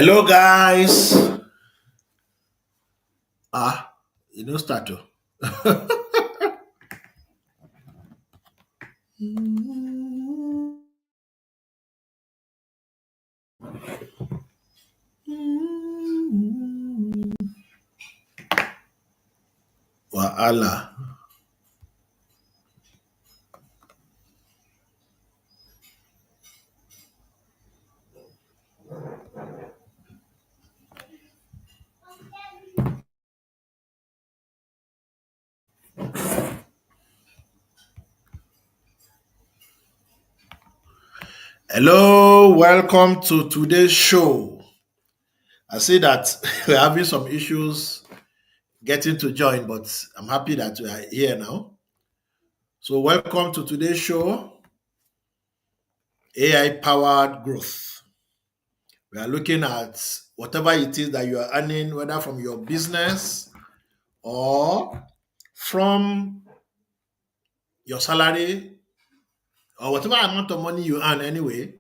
Hello, guys. You know, start to. Wahala. Hello, welcome to today's show. I see that we're having some issues getting to join, but I'm happy that we are here now. So, welcome to today's show, AI powered growth. We are looking at whatever it is that you are earning, whether from your business or from your salary or whatever amount of money you earn anyway.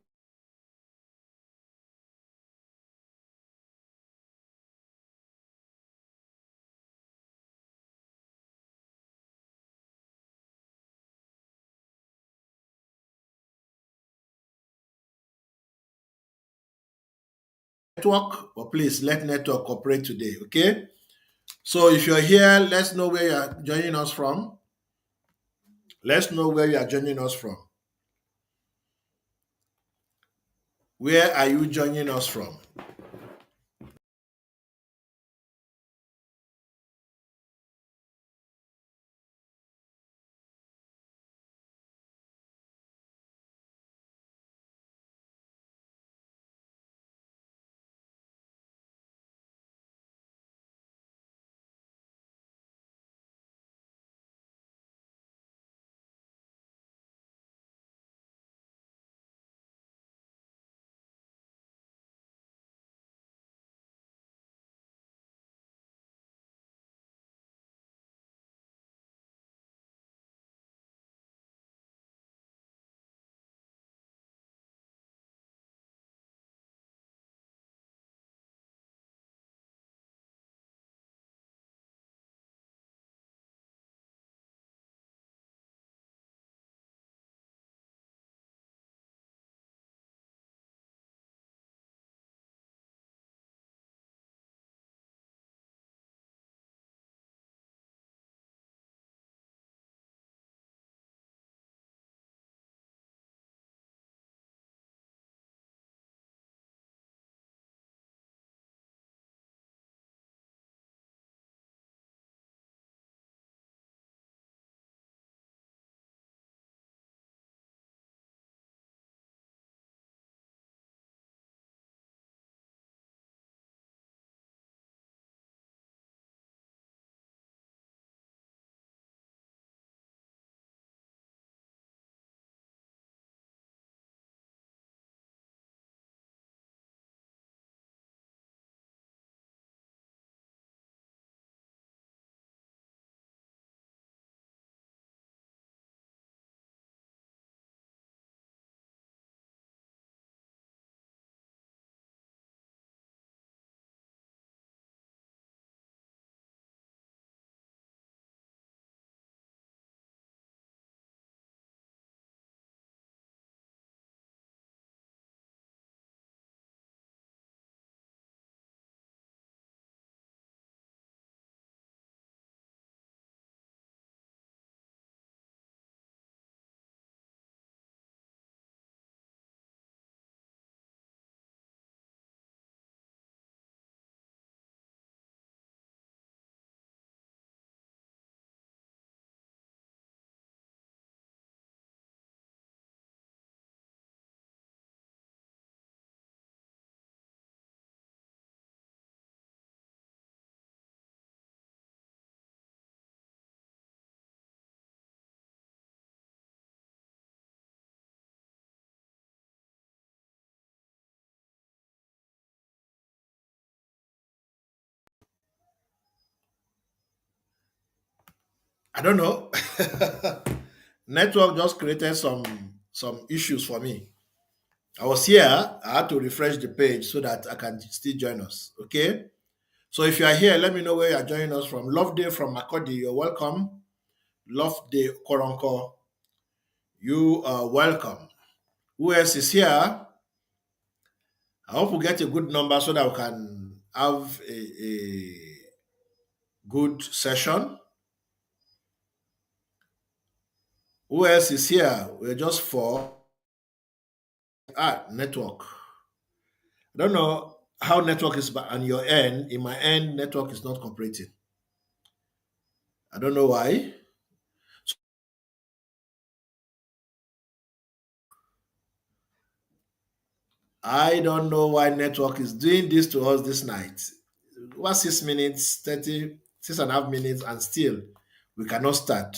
Network, but please let network cooperate today, okay? So if you're here, let's know where you're joining us from. Let's know where you are joining us from. Where are you joining us from? I don't know. Network just created some issues for me. I was here. I had to refresh the page so that I can still join us. Okay. So if you are here, let me know where you are joining us from. Love Day from Makodi, you're welcome. Love Day Koronko, you are welcome. Who else is here? I hope we get a good number so that we can have a good session. Who else is here? We're just four. Network. I don't know how network is on your end. In my end, network is not cooperating. I don't know why. I don't know why network is doing this to us this night. What 6 minutes, 30, 6.5 minutes, and still we cannot start.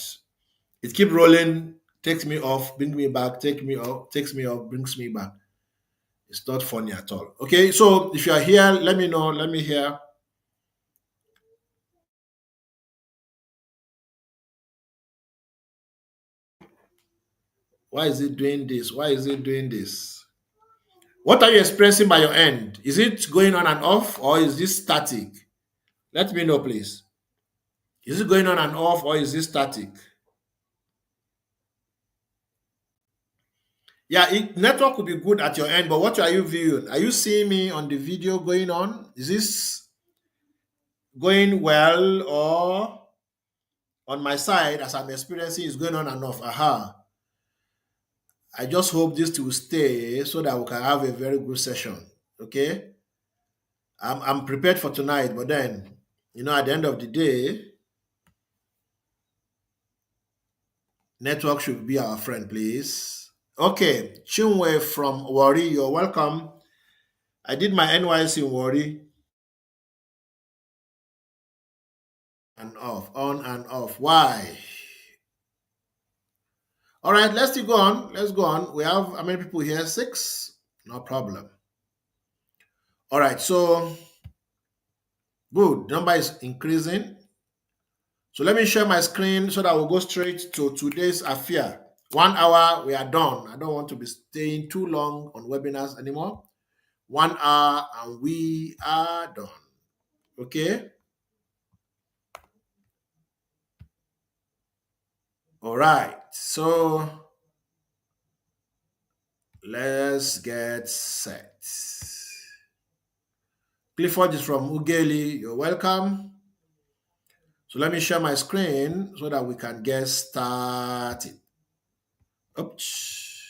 It keep rolling, takes me off, brings me back, take me off, takes me off, brings me back. It's not funny at all. Okay, so if you are here, let me know. Let me hear. Why is it doing this? Why is it doing this? What are you experiencing by your end? Is it going on and off or is this static? Let me know, please. Is it going on and off or is this static? Yeah, network could be good at your end, but what are you viewing? Are you seeing me on the video going on? Is this going well or on my side as I'm experiencing is going on and off? Aha. I just hope this will stay so that we can have a very good session. Okay. I'm prepared for tonight, but then, at the end of the day, network should be our friend, please. Okay. Chinwe from Wari, you're welcome. I did my NYC in Wari. And off, on and off. Why? All right, let's still go on. Let's go on. We have how many people here? 6? No problem. All right, so good. Number is increasing. So let me share my screen so that we'll go straight to today's affair. 1 hour, we are done. I don't want to be staying too long on webinars anymore. 1 hour and we are done. Okay. All right. So let's get set. Clifford is from Ugeli. You're welcome. So let me share my screen so that we can get started. Oops.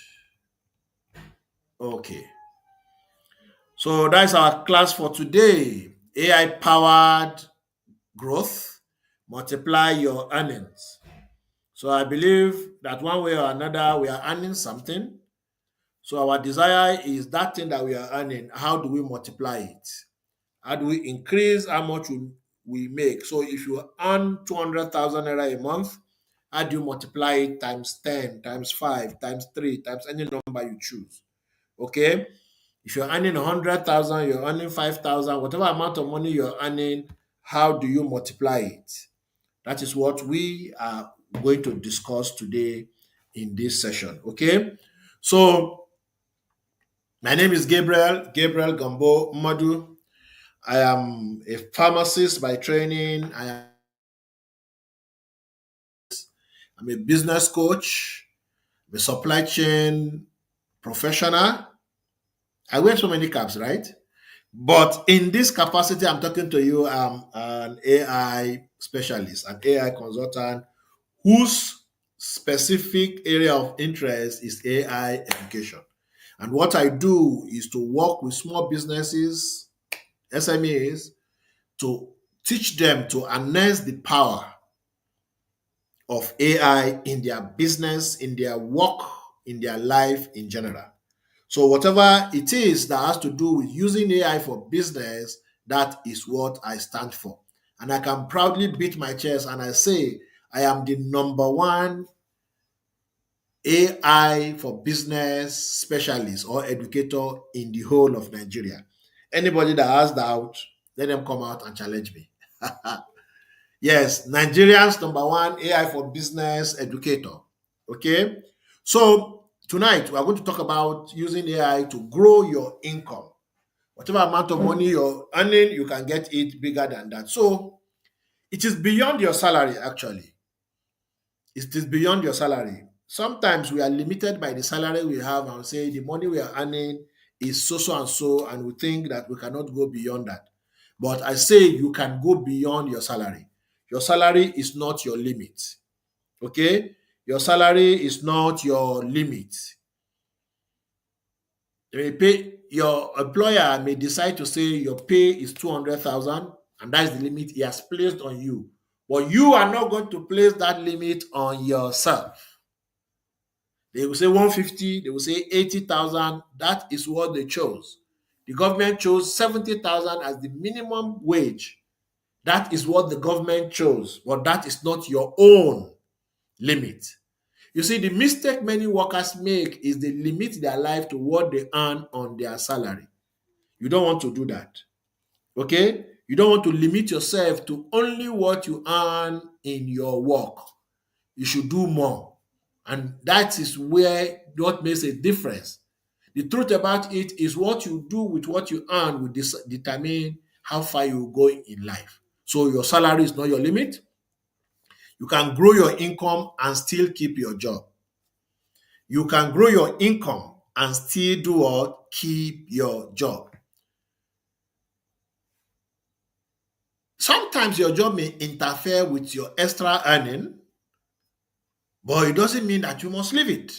Okay. So that's our class for today. AI powered growth, multiply your earnings. So I believe that one way or another we are earning something. So our desire is that thing that we are earning, how do we multiply it? How do we increase how much we make? So if you earn 200,000 naira a month, how do you multiply it times 10, times 5, times 3, times any number you choose? Okay? If you're earning 100,000, you're earning 5,000, whatever amount of money you're earning, how do you multiply it? That is what we are going to discuss today in this session. Okay? So, my name is Gabriel Gambo Madu. I am a pharmacist by training. I'm a business coach, a supply chain professional. I wear so many caps, right? But in this capacity, I'm talking to you, I'm an AI specialist, an AI consultant whose specific area of interest is AI education. And what I do is to work with small businesses, SMEs, to teach them to harness the power of AI in their business, in their work, in their life in general. So, whatever it is that has to do with using AI for business, that is what I stand for. And I can proudly beat my chest and I say, I am the number one AI for business specialist or educator in the whole of Nigeria. Anybody that has doubt, let them come out and challenge me. Yes, Nigerians number one AI for business educator. Okay. So Tonight, we are going to talk about using AI to grow your income. Whatever amount of money you're earning, you can get it bigger than that. So it is beyond your salary, actually. It is beyond your salary. Sometimes we are limited by the salary we have and say the money we are earning is so so and so, and we think that we cannot go beyond that. But I say you can go beyond your salary. Your salary is not your limit. Okay? Your salary is not your limit. Your employer may decide to say your pay is 200,000 and that is the limit he has placed on you. But you are not going to place that limit on yourself. They will say 150, they will say 80,000. That is what they chose. The government chose 70,000 as the minimum wage. That is what the government chose, but that is not your own limit. You see, the mistake many workers make is they limit their life to what they earn on their salary. You don't want to do that. Okay? You don't want to limit yourself to only what you earn in your work. You should do more. And that is where what makes a difference. The truth about it is what you do with what you earn will determine how far you go in life. So your salary is not your limit. You can grow your income and still keep your job. You can grow your income and still do what? Keep your job. Sometimes your job may interfere with your extra earning, but it doesn't mean that you must leave it.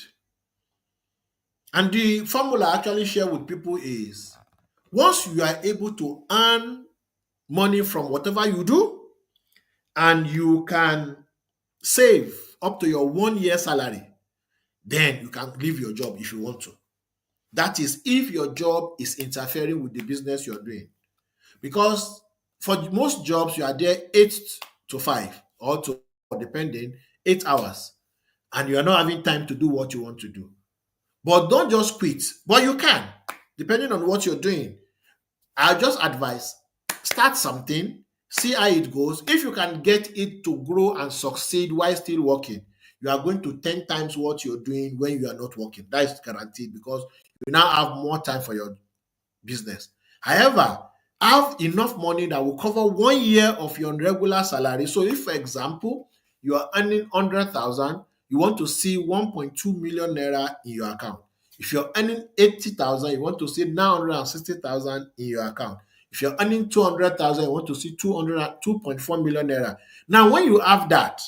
And the formula I actually share with people is once you are able to earn money from whatever you do and you can save up to your 1 year salary, then you can leave your job if you want to. That is if your job is interfering with the business you're doing. Because for most jobs, you are there 8 to 5 or to depending 8 hours, and you are not having time to do what you want to do. But don't just quit. But you can, depending on what you're doing. I just advise start something, see how it goes. If you can get it to grow and succeed while still working, you are going to 10 times what you're doing when you are not working. That is guaranteed because you now have more time for your business. However, have enough money that will cover 1 year of your regular salary. So if, for example, you are earning 100,000, you want to see 1.2 million naira in your account. If you're earning 80,000, you want to see 960,000 in your account. If you're earning 200,000, you want to see 2.4 million naira. Now, when you have that,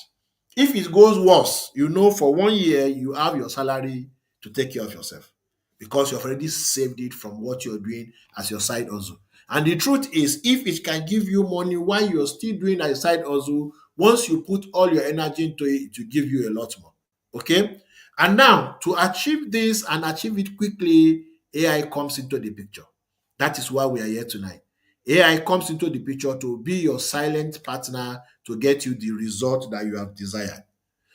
if it goes worse, you know for 1 year you have your salary to take care of yourself because you've already saved it from what you're doing as your side hustle. And the truth is, if it can give you money while you're still doing a side hustle, once you put all your energy into it, it will give you a lot more. Okay? And now, to achieve this and achieve it quickly, AI comes into the picture. That is why we are here tonight. AI comes into the picture to be your silent partner to get you the result that you have desired.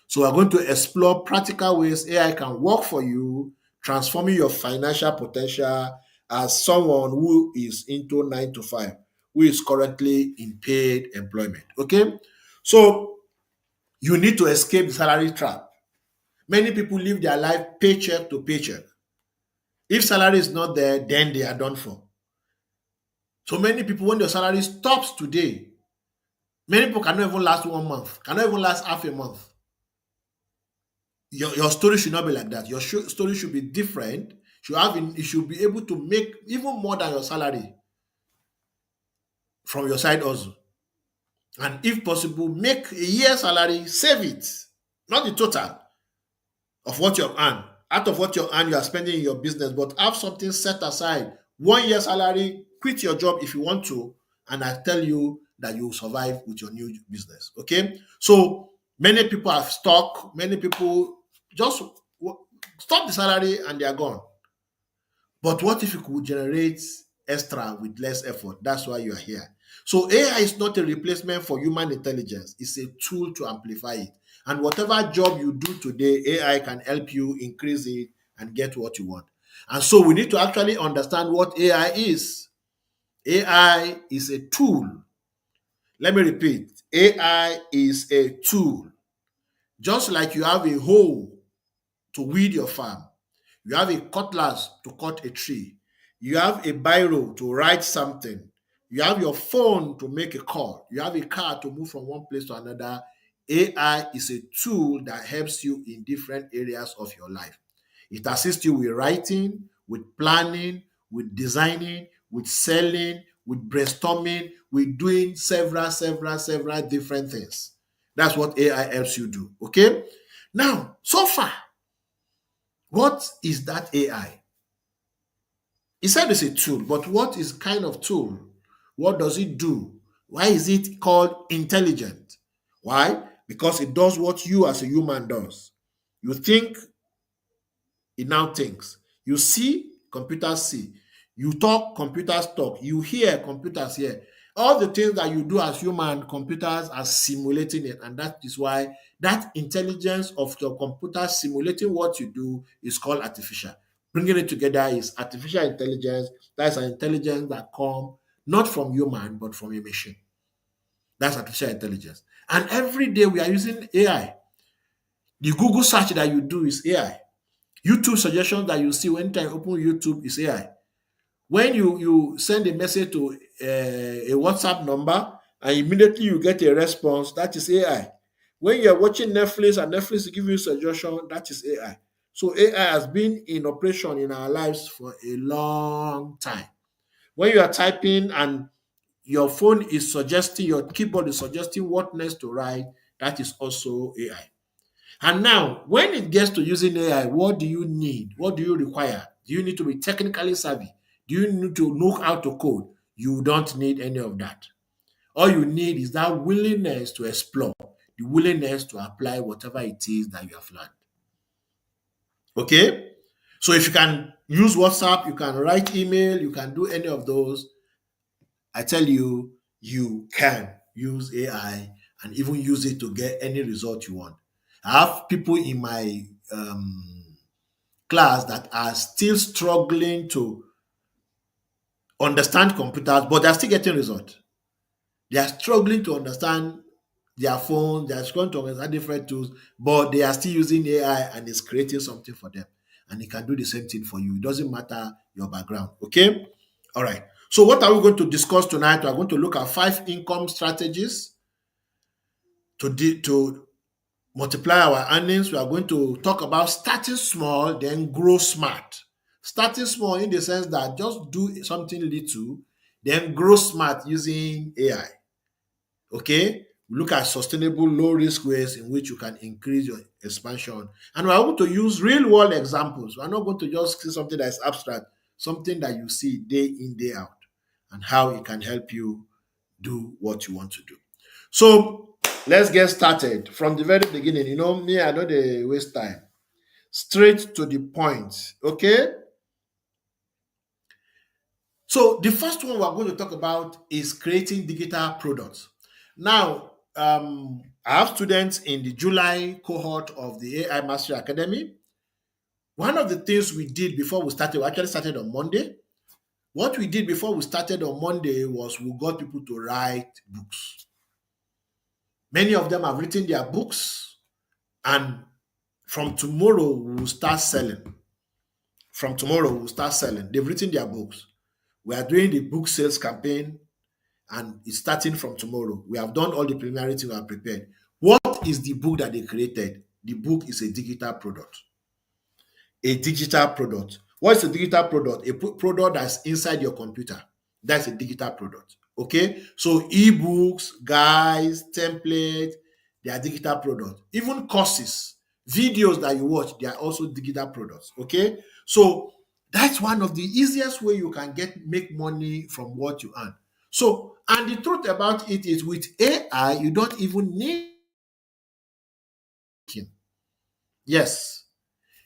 So we're going to explore practical ways AI can work for you, transforming your financial potential as someone who is into 9 to 5, who is currently in paid employment. Okay? So you need to escape the salary trap. Many people live their life paycheck to paycheck. If salary is not there, then they are done for. So many people, when their salary stops today, many people cannot even last 1 month, cannot even last half a month. Your story should not be like that. Your story should be different. You should be able to make even more than your salary from your side hustle. And if possible, make a year salary, save it, not the total of what you earn. Out of what you earn, you are spending in your business, but have something set aside. 1 year salary, quit your job if you want to, and I tell you that you will survive with your new business. Okay? So many people have stuck, many people just stop the salary and they are gone. But what if you could generate extra with less effort? That's why you are here. So AI is not a replacement for human intelligence. It's a tool to amplify it. And whatever job you do today, AI can help you increase it and get what you want. And so we need to actually understand what AI is. AI is a tool. Let me repeat. AI is a tool. Just like you have a hoe to weed your farm, You have a cutlass to cut a tree. You have a biro to write something. You have your phone to make a call. You have a car to move from one place to another. AI is a tool that helps you in different areas of your life. It assists you with writing, with planning, with designing, with selling, with brainstorming, with doing several different things. That's what AI helps you do. Okay. Now, so far, what is that AI? He said it's a tool, but what is kind of tool? What does it do? Why is it called intelligent? Why? Because it does what you as a human does. You think, it now thinks. You see, computers see. You talk, computers talk. You hear, computers hear. All the things that you do as human, computers are simulating it. And that is why that intelligence of your computer simulating what you do is called artificial. Bringing it together is artificial intelligence. That's an intelligence that comes not from human, but from a machine. That's artificial intelligence. And every day we are using AI. The Google search that you do is AI. YouTube suggestions that you see when you open YouTube is AI. When you send a message to a WhatsApp number and immediately you get a response, that is AI. When you're watching Netflix and Netflix give you a suggestion, that is AI. So AI has been in operation in our lives for a long time. When you are typing and your phone is suggesting, your keyboard is suggesting what next to write, that is also AI. And now, when it gets to using AI, what do you need? What do you require? Do you need to be technically savvy? Do you need to know how to code? You don't need any of that. All you need is that willingness to explore, the willingness to apply whatever it is that you have learned. Okay? So if you can use WhatsApp, you can write email, you can do any of those, I tell you, you can use AI and even use it to get any result you want. I have people in my class that are still struggling to understand computers, but they're still getting results. They are struggling to understand their phone, they are struggling to understand different tools, but they are still using AI and it's creating something for them. And it can do the same thing for you. It doesn't matter your background. Okay? All right. So, what are we going to discuss tonight? We're going to look at 5 income strategies to multiply our earnings. We are going to talk about starting small, then grow smart. Starting small in the sense that just do something little, then grow smart using AI. Okay? We look at sustainable, low risk ways in which you can increase your expansion. And we're going to use real world examples. We're not going to just see something that is abstract, something that you see day in, day out, and how it can help you do what you want to do. So let's get started from the very beginning. You know, me, I know they waste time. Straight to the point. Okay. So the first one we're going to talk about is creating digital products. Now, I have students in the July cohort of the AI Mastery Academy. One of the things we did before we started, we actually started on Monday. What we did before we started on Monday was we got people to write books. Many of them have written their books, and from tomorrow we'll start selling. From tomorrow we'll start selling. They've written their books. We are doing the book sales campaign, and it's starting from tomorrow. We have done all the preliminary things we have prepared. What is the book that they created? The book is a digital product. A digital product. What is a digital product? A product that's inside your computer. That's a digital product. Okay? So ebooks, guides, templates, they are digital products. Even courses, videos that you watch, they are also digital products. Okay? So that's one of the easiest way you can make money from what you earn. So, and the truth about it is with AI, you don't even need. Yes.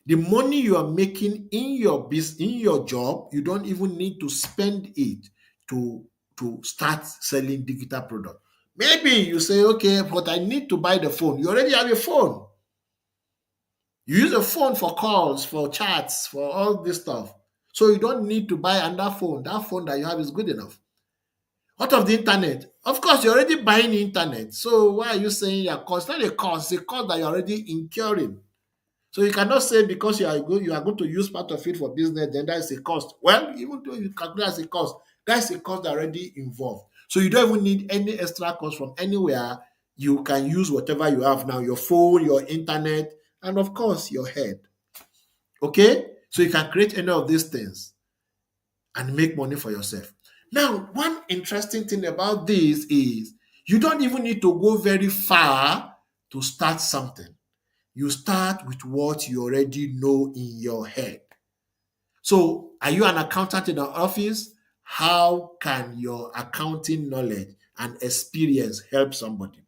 The money you are making in your business, in your job, you don't even need to spend it to start selling digital product. Maybe you say, okay, but I need to buy the phone. You already have a phone. You use a phone for calls, for chats, for all this stuff. So you don't need to buy another phone. That phone that you have is good enough. What of the internet? Of course, you're already buying the internet. So why are you saying your cost? It's not a cost, it's a cost that you're already incurring. So you cannot say because you are going to use part of it for business, then that is a cost. Well, even though you calculate as a cost, that's a cost already involved. So you don't even need any extra cost from anywhere. You can use whatever you have now, your phone, your internet, and of course your head. Okay? So you can create any of these things and make money for yourself. Now, one interesting thing about this is you don't even need to go very far to start something. You start with what you already know in your head. So, are you an accountant in an office? How can your accounting knowledge and experience help somebody?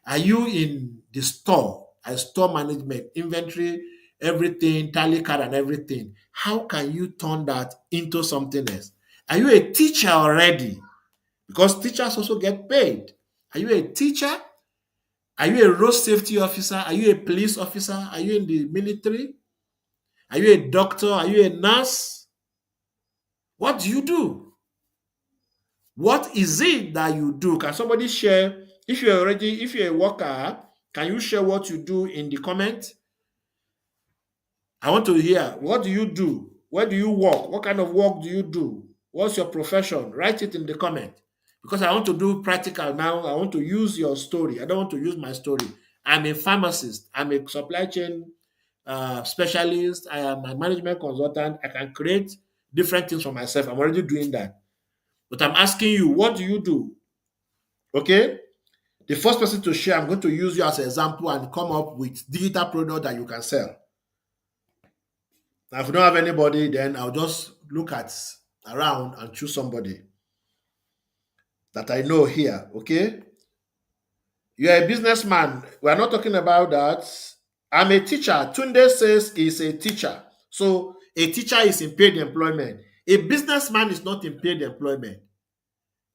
Are you in the store, a store management, inventory, everything, tally card, and everything? How can you turn that into something else? Are you a teacher already? Because teachers also get paid. Are you a teacher? Are you a road safety officer? Are you a police officer? Are you in the military? Are you a doctor? Are you a nurse? What do you do? What is it that you do? Can somebody share? If you're a worker, can you share what you do in the comment? I want to hear. What do you do? Where do you work? What kind of work do you do? What's your profession? Write it in the comment. Because I want to do practical now. I want to use your story. I don't want to use my story. I'm a pharmacist. I'm a supply chain specialist. I am a management consultant. I can create different things for myself. I'm already doing that. But I'm asking you, what do you do? Okay? The first person to share, I'm going to use you as an example and come up with digital product that you can sell. Now, if you don't have anybody, then I'll just look at around and choose somebody that I know here. Okay? You're a businessman. We're not talking about that. I'm a teacher. Tunde says he's a teacher. So a teacher is in paid employment. A businessman is not in paid employment.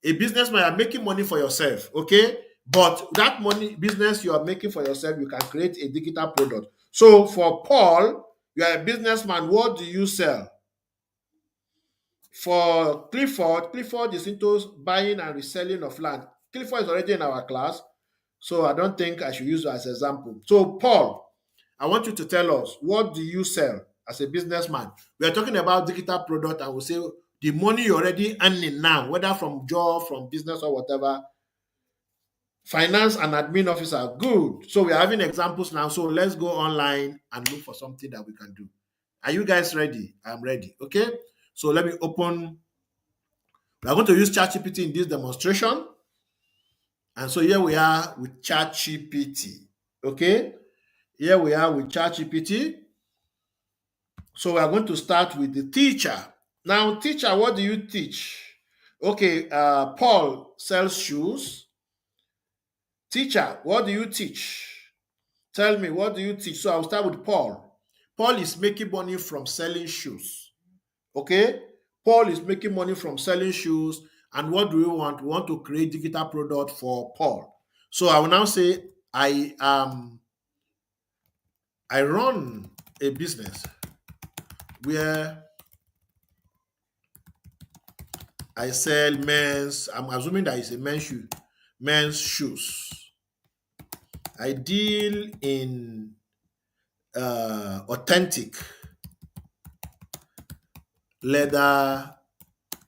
A businessman, you are making money for yourself, okay? But that money business you are making for yourself, you can create a digital product. So for Paul, you are a businessman. What do you sell? For Clifford is into buying and reselling of land. Clifford is already in our class, so I don't think I should use it as an example. So Paul, I want you to tell us, what do you sell as a businessman? We are talking about digital product and we say the money you're already earning now, whether from job, from business or whatever, finance and admin officer, good. So we're having examples now. So let's go online and look for something that we can do. Are you guys ready? I'm ready. Okay. So let me open. We are going to use ChatGPT in this demonstration. And so here we are with ChatGPT. Okay. Here we are with ChatGPT. So we are going to start with the teacher. Now, teacher, what do you teach? Okay, Paul sells shoes. Teacher, what do you teach? Tell me, what do you teach? So I'll start with Paul. Paul is making money from selling shoes. Okay? Paul is making money from selling shoes. And what do we want? We want to create digital product for Paul. So I will now say I run a business where I sell men's, I'm assuming that it's a men's shoes. I deal in authentic leather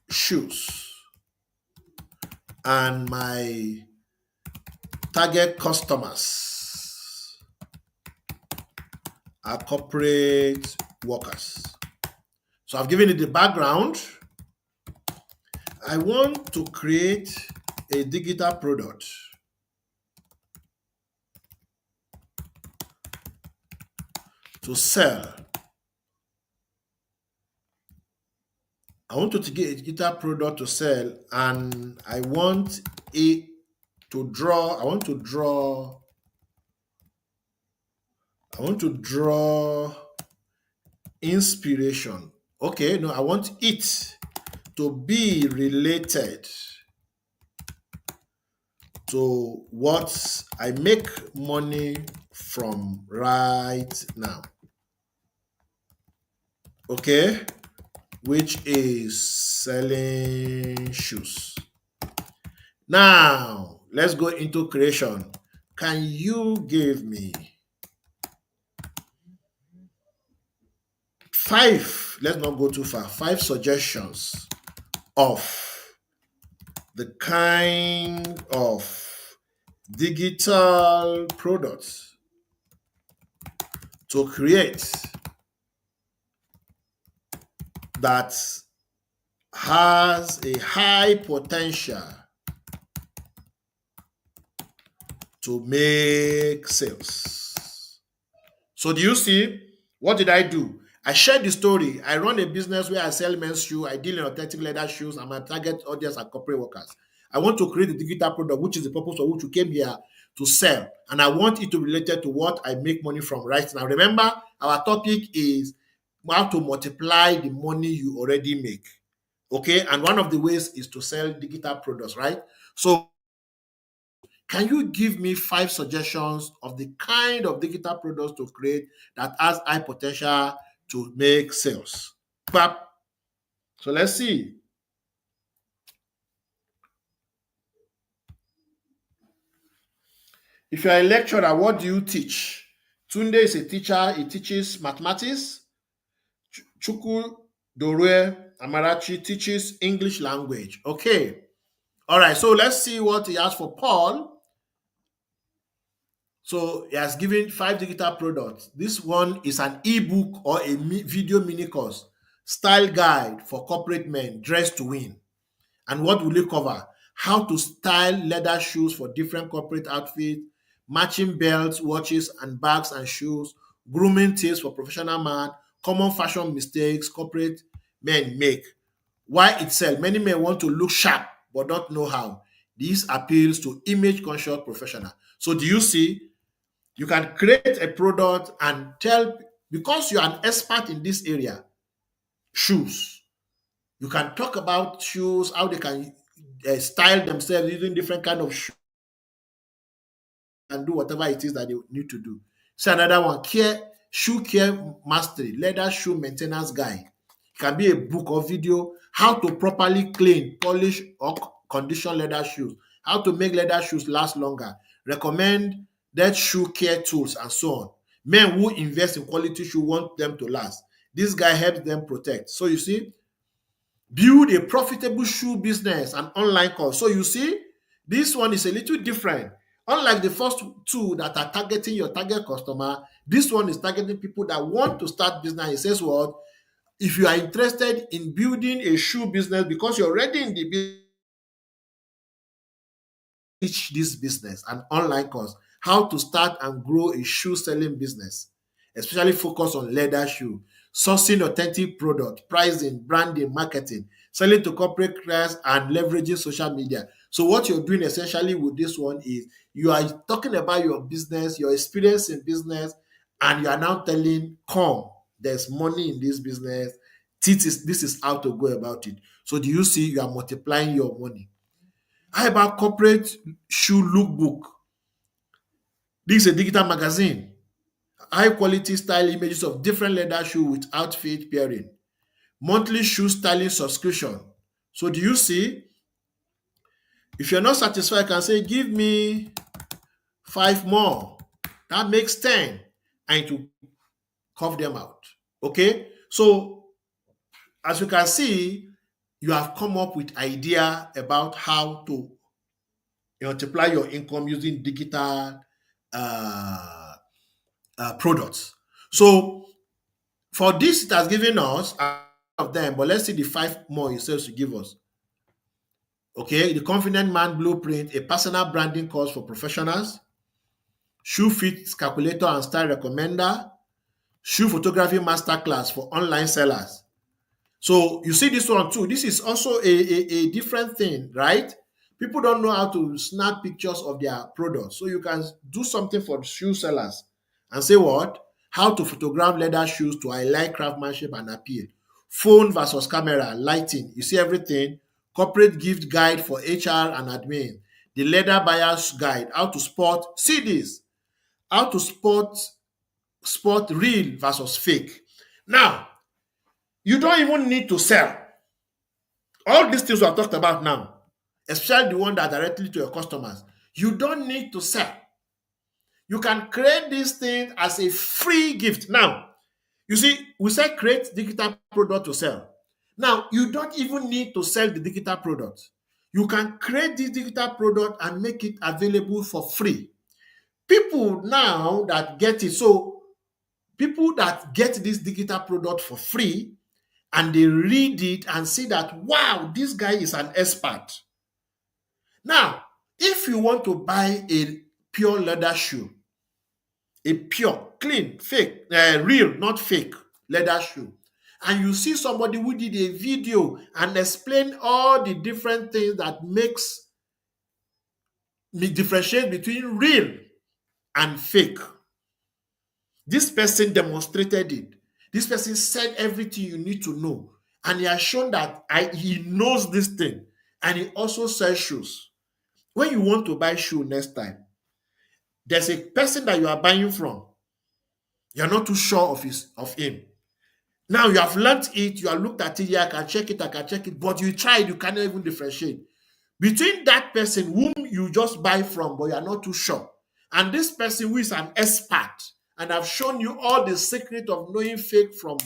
shoes, and my target customers are corporate workers. So I've given it the background. I want to create a digital product to sell. I want to get a digital product to sell, and I want it to draw. I want to draw inspiration. Okay, no, I want it to be related to what I make money from right now. Okay, which is selling shoes. Now, let's go into creation. Can you give me five, let's not go too far, five suggestions of the kind of digital products to create that has a high potential to make sales. So do you see? What did I do? I shared the story. I run a business where I sell men's shoes. I deal in authentic leather shoes, and my target audience are corporate workers. I want to create a digital product, which is the purpose for which you came here to sell. And I want it to be related to what I make money from right now. Remember, our topic is how to multiply the money you already make. Okay. And one of the ways is to sell digital products, right? So can you give me five suggestions of the kind of digital products to create that has high potential to make sales? Pap. So let's see. If you're a lecturer, what do you teach? Tunde is a teacher. He teaches mathematics. Chuku Dorue Amarachi teaches English language. Okay. All right. So let's see what he has for Paul. So he has given five digital products. This one is an ebook or a video mini course, style guide for corporate men, dress to win. And what will it cover? How to style leather shoes for different corporate outfits, matching belts, watches, and bags and shoes, grooming tips for professional man, common fashion mistakes corporate men make. Why it sell? Many men want to look sharp but don't know how. This appeals to image conscious professional. So do you see? You can create a product and tell, because you're an expert in this area, shoes. You can talk about shoes, how they can style themselves using different kind of shoes and do whatever it is that they need to do. So another one, shoe care mastery, leather shoe maintenance guide. It can be a book or video, how to properly clean, polish, or condition leather shoes, how to make leather shoes last longer, recommend that shoe care tools, and so on. Men who invest in quality shoe want them to last. This guy helps them protect. So you see, build a profitable shoe business and online course. So you see, this one is a little different. Unlike the first two that are targeting your target customer, this one is targeting people that want to start business. It says what? If you are interested in building a shoe business because you're already in the business, teach this business an online course, how to start and grow a shoe selling business, especially focus on leather shoe, sourcing authentic product, pricing, branding, marketing, selling to corporate clients, and leveraging social media. So what you're doing essentially with this one is you are talking about your business, your experience in business, and you are now telling, come, there's money in this business. This is how to go about it. So do you see, you are multiplying your money? How about corporate shoe lookbook? This is a digital magazine. High quality style images of different leather shoe with outfit pairing. Monthly shoe styling subscription. So do you see? If you're not satisfied, you can say, give me five more. That makes 10. And to curve them out. Okay? So as you can see, you have come up with idea about how to multiply your income using digital uh, products. So for this, it has given us of them, but let's see the five more it says to give us. Okay, the Confident Man Blueprint, a personal branding course for professionals, shoe fit calculator and style recommender, shoe photography masterclass for online sellers. So you see this one too. This is also a different thing, right? People don't know how to snap pictures of their products. So you can do something for shoe sellers and say what? How to photograph leather shoes to highlight craftsmanship and appeal. Phone versus camera, lighting. You see everything. Corporate gift guide for HR and admin. The leather buyer's guide. How to spot. See this. How to spot real versus fake. Now, you don't even need to sell. All these things we have talked about now, especially the one that are directly to your customers, you don't need to sell. You can create this thing as a free gift. Now, You see, we say create digital product to sell. Now, you don't even need to sell the digital product. You can create this digital product and make it available for free. People now that get it, so people that get this digital product for free and they read it and see that, wow, this guy is an expert. Now, if you want to buy a pure leather shoe, a pure, clean, fake, real, not fake leather shoe, and you see somebody who did a video and explain all the different things that makes me differentiate between real and fake. This person demonstrated it. This person said everything you need to know. And he has shown that he knows this thing. And he also sells shoes. When you want to buy shoe next time, there's a person that you are buying from. You're not too sure of him. Now you have learned it, you have looked at it, yeah, I can check it, but you tried, you cannot even differentiate between that person whom you just buy from, but you are not too sure, and this person who is an expert and have shown you all the secret of knowing fake from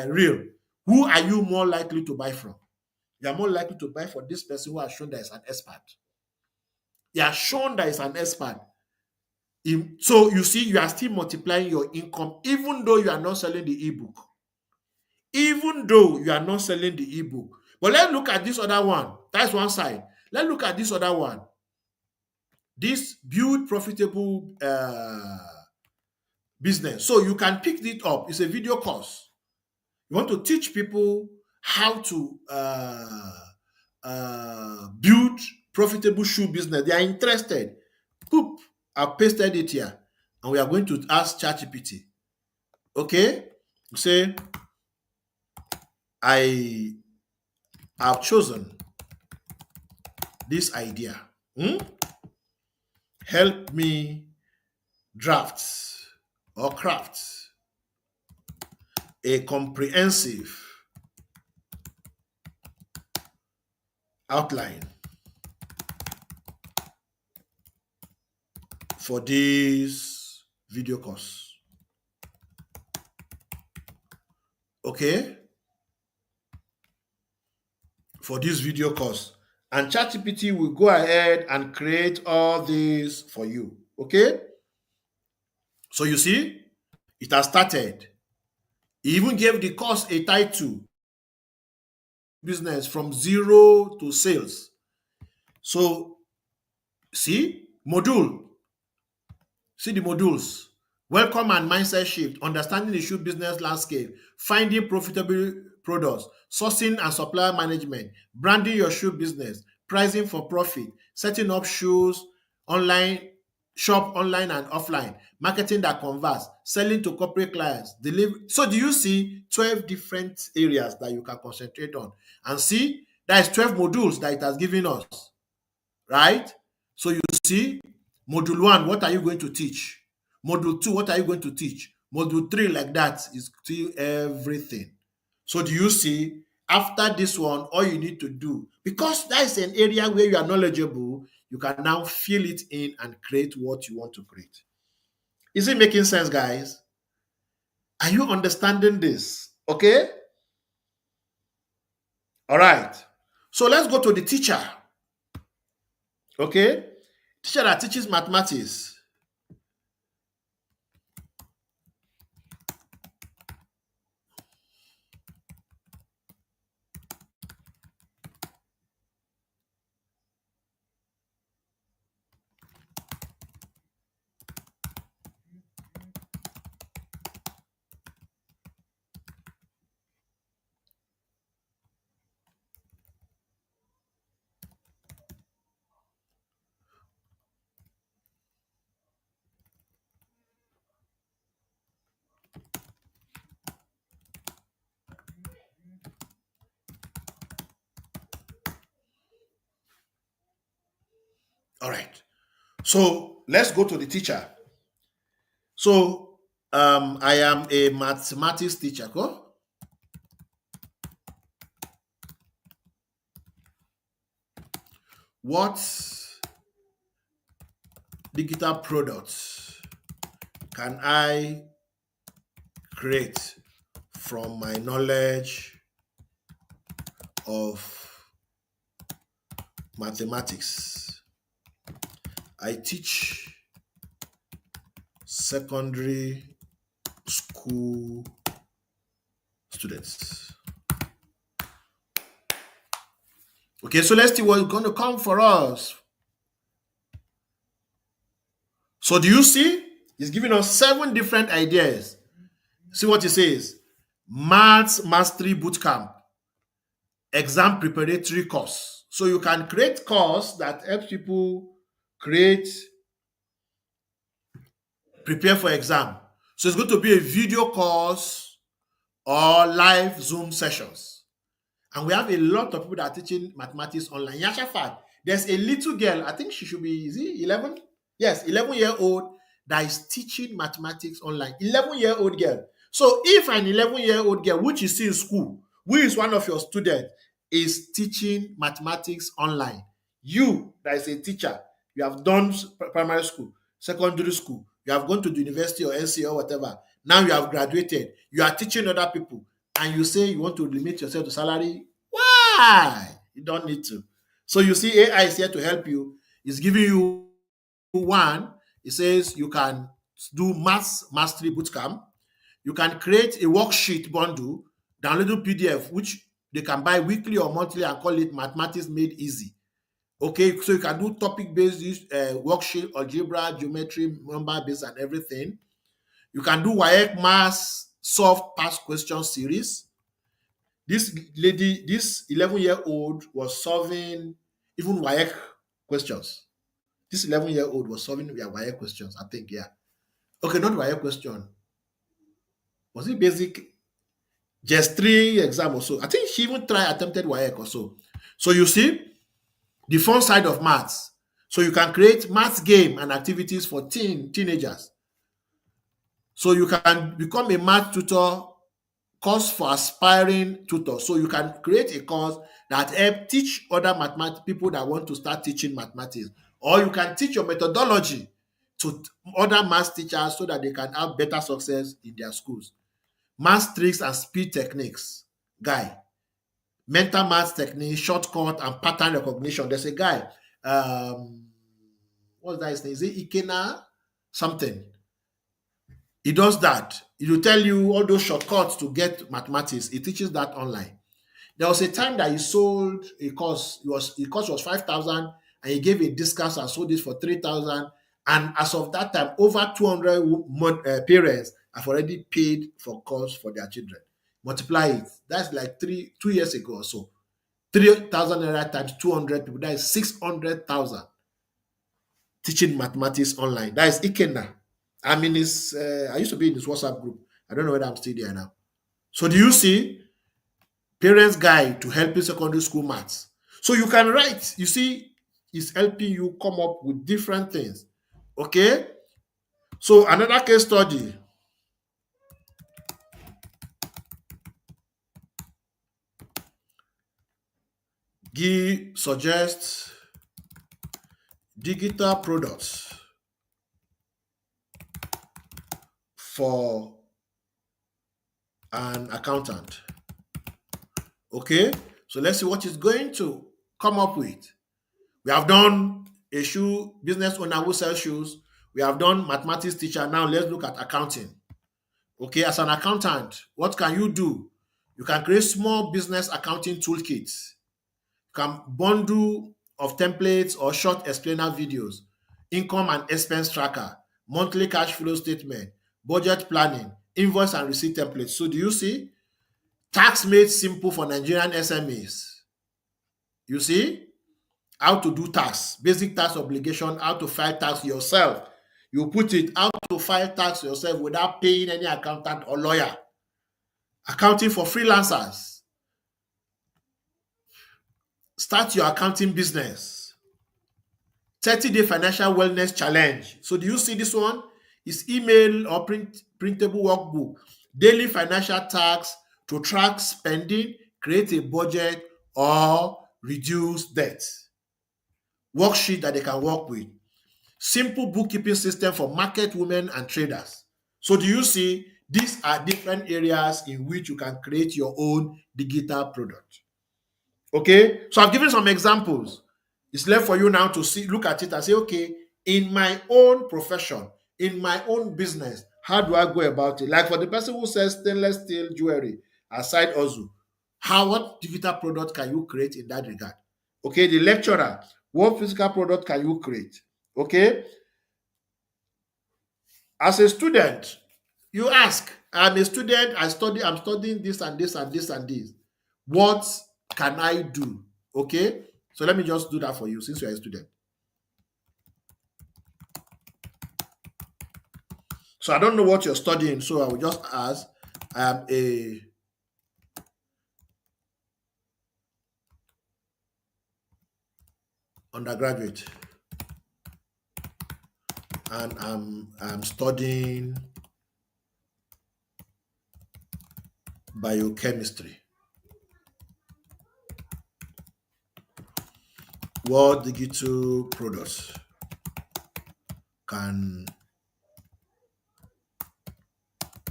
real. Who are you more likely to buy from? You are more likely to buy for this person who has shown that is an expert. He has shown that is an expert. So you see, you are still multiplying your income, even though you are not selling the ebook. Even though you are not selling the ebook. But let's look at this other one. That's one side. Let's look at this other one. This build profitable business. So you can pick it up. It's a video course. You want to teach people how to build profitable shoe business. They are interested. Poop, I've pasted it here. And we are going to ask ChatGPT. Okay? Say, I have chosen this idea. Help me draft or craft a comprehensive outline for this video course. Okay? For this video course. And ChatGPT will go ahead and create all this for you. Okay? So you see, it has started. He even gave the course a title, business from zero to sales. So see, see the modules. Welcome and mindset shift, understanding the shoe business landscape, finding profitable products, sourcing and supplier management, branding your shoe business, pricing for profit, setting up shoes online, shop online and offline, marketing that converts, selling to corporate clients, deliver. So do you see 12 different areas that you can concentrate on? And see, that is 12 modules that it has given us, right? So you see, module 1, what are you going to teach? Module 2, what are you going to teach? Module 3, like that, is still everything. So do you see, after this one, all you need to do, because that is an area where you are knowledgeable, you can now fill it in and create what you want to create. Is it making sense, guys? Are you understanding this? Okay? All right. So let's go to the teacher. Okay? Teacher that teaches mathematics. All right. So let's go to the teacher. So I am a mathematics teacher. Go. What digital products can I create from my knowledge of mathematics. I teach secondary school students. Okay, so let's see what's going to come for us. So do you see? He's giving us 7 different ideas. See what he says. Maths Mastery Bootcamp, exam preparatory course. So you can create course that helps people create, prepare for exam. So it's going to be a video course or live Zoom sessions. And we have a lot of people that are teaching mathematics online. Yasha fact, there's a little girl, I think she should be, is he 11? Yes, 11-year-old that is teaching mathematics online. 11-year-old girl. So if an 11-year-old girl, which is in school, who is one of your students, is teaching mathematics online, you that is a teacher, you have done primary school, secondary school, you have gone to the university or NC or whatever, now you have graduated, you are teaching other people, and you say you want to limit yourself to salary, why? You don't need to. So you see, AI is here to help you. It's giving you one. It says you can do maths mastery bootcamp. You can create a worksheet bundle, downloadable PDF, which they can buy weekly or monthly and call it Mathematics Made Easy. Okay, so you can do topic-based worksheet, algebra, geometry, number-based, and everything. You can do WAEC Maths Solve Past Question series. This lady, this 11-year-old was solving even WAEC questions. This 11-year-old was solving WAEC questions, I think, yeah. Okay, not WAEC question. Was it basic? Just 3 exam or so. I think she even attempted WAEC or so. So you see, the fun side of maths. So you can create maths game and activities for teenagers. So you can become a math tutor, course for aspiring tutors. So you can create a course that help teach other mathematics people that want to start teaching mathematics, or you can teach your methodology to other math teachers so that they can have better success in their schools. Math tricks and speed techniques guy, mental math technique, shortcut and pattern recognition. There's a guy, what's that his name? Is it Ikena something? He does that. He will tell you all those shortcuts to get mathematics. He teaches that online. There was a time that he sold a course. The course was 5,000, and he gave a discount and sold it for 3,000. And as of that time, over 200 parents have already paid for course for their children. Multiply it. That's like 2 years ago or so. 3,000 naira times 200 people. That is 600,000 teaching mathematics online. That is Ikena. I mean, I used to be in this WhatsApp group. I don't know whether I'm still there now. So do you see? Parents Guide to Helping Secondary School Maths. So you can write. You see, it's helping you come up with different things. Okay? So another case study. Guy suggests digital products for an accountant. Okay, so let's see what it's going to come up with. We have done a shoe business owner who sells shoes. We have done mathematics teacher. Now let's look at accounting. Okay, as an accountant, what can you do? You can create small business accounting toolkits. You can bundle of templates or short explainer videos, income and expense tracker, monthly cash flow statement, budget planning, invoice and receipt templates. So do you see? Tax made simple for Nigerian SMEs. You see? How to do tax, basic tax obligation, how to file tax yourself. You put it how to file tax yourself without paying any accountant or lawyer. Accounting for freelancers. Start your accounting business. 30-day financial wellness challenge. So do you see this one? It's email or printable workbook. Daily financial tasks to track spending, create a budget, or reduce debt. Worksheet that they can work with. Simple bookkeeping system for market women and traders. So do you see? These are different areas in which you can create your own digital product. Okay, so I've given some examples. It's left for you now to see, look at it and say, okay, in my own profession, in my own business, how do I go about it? Like for the person who sells stainless steel jewelry aside also, what digital product can you create in that regard? Okay, the lecturer, what physical product can you create? Okay, as a student, you ask, I'm a student, I'm studying this and this and this and this. What can I do? Okay, so let me just do that for you since you're a student. So I don't know what you're studying, so I will just ask, I am a undergraduate and I'm studying biochemistry. What digital products can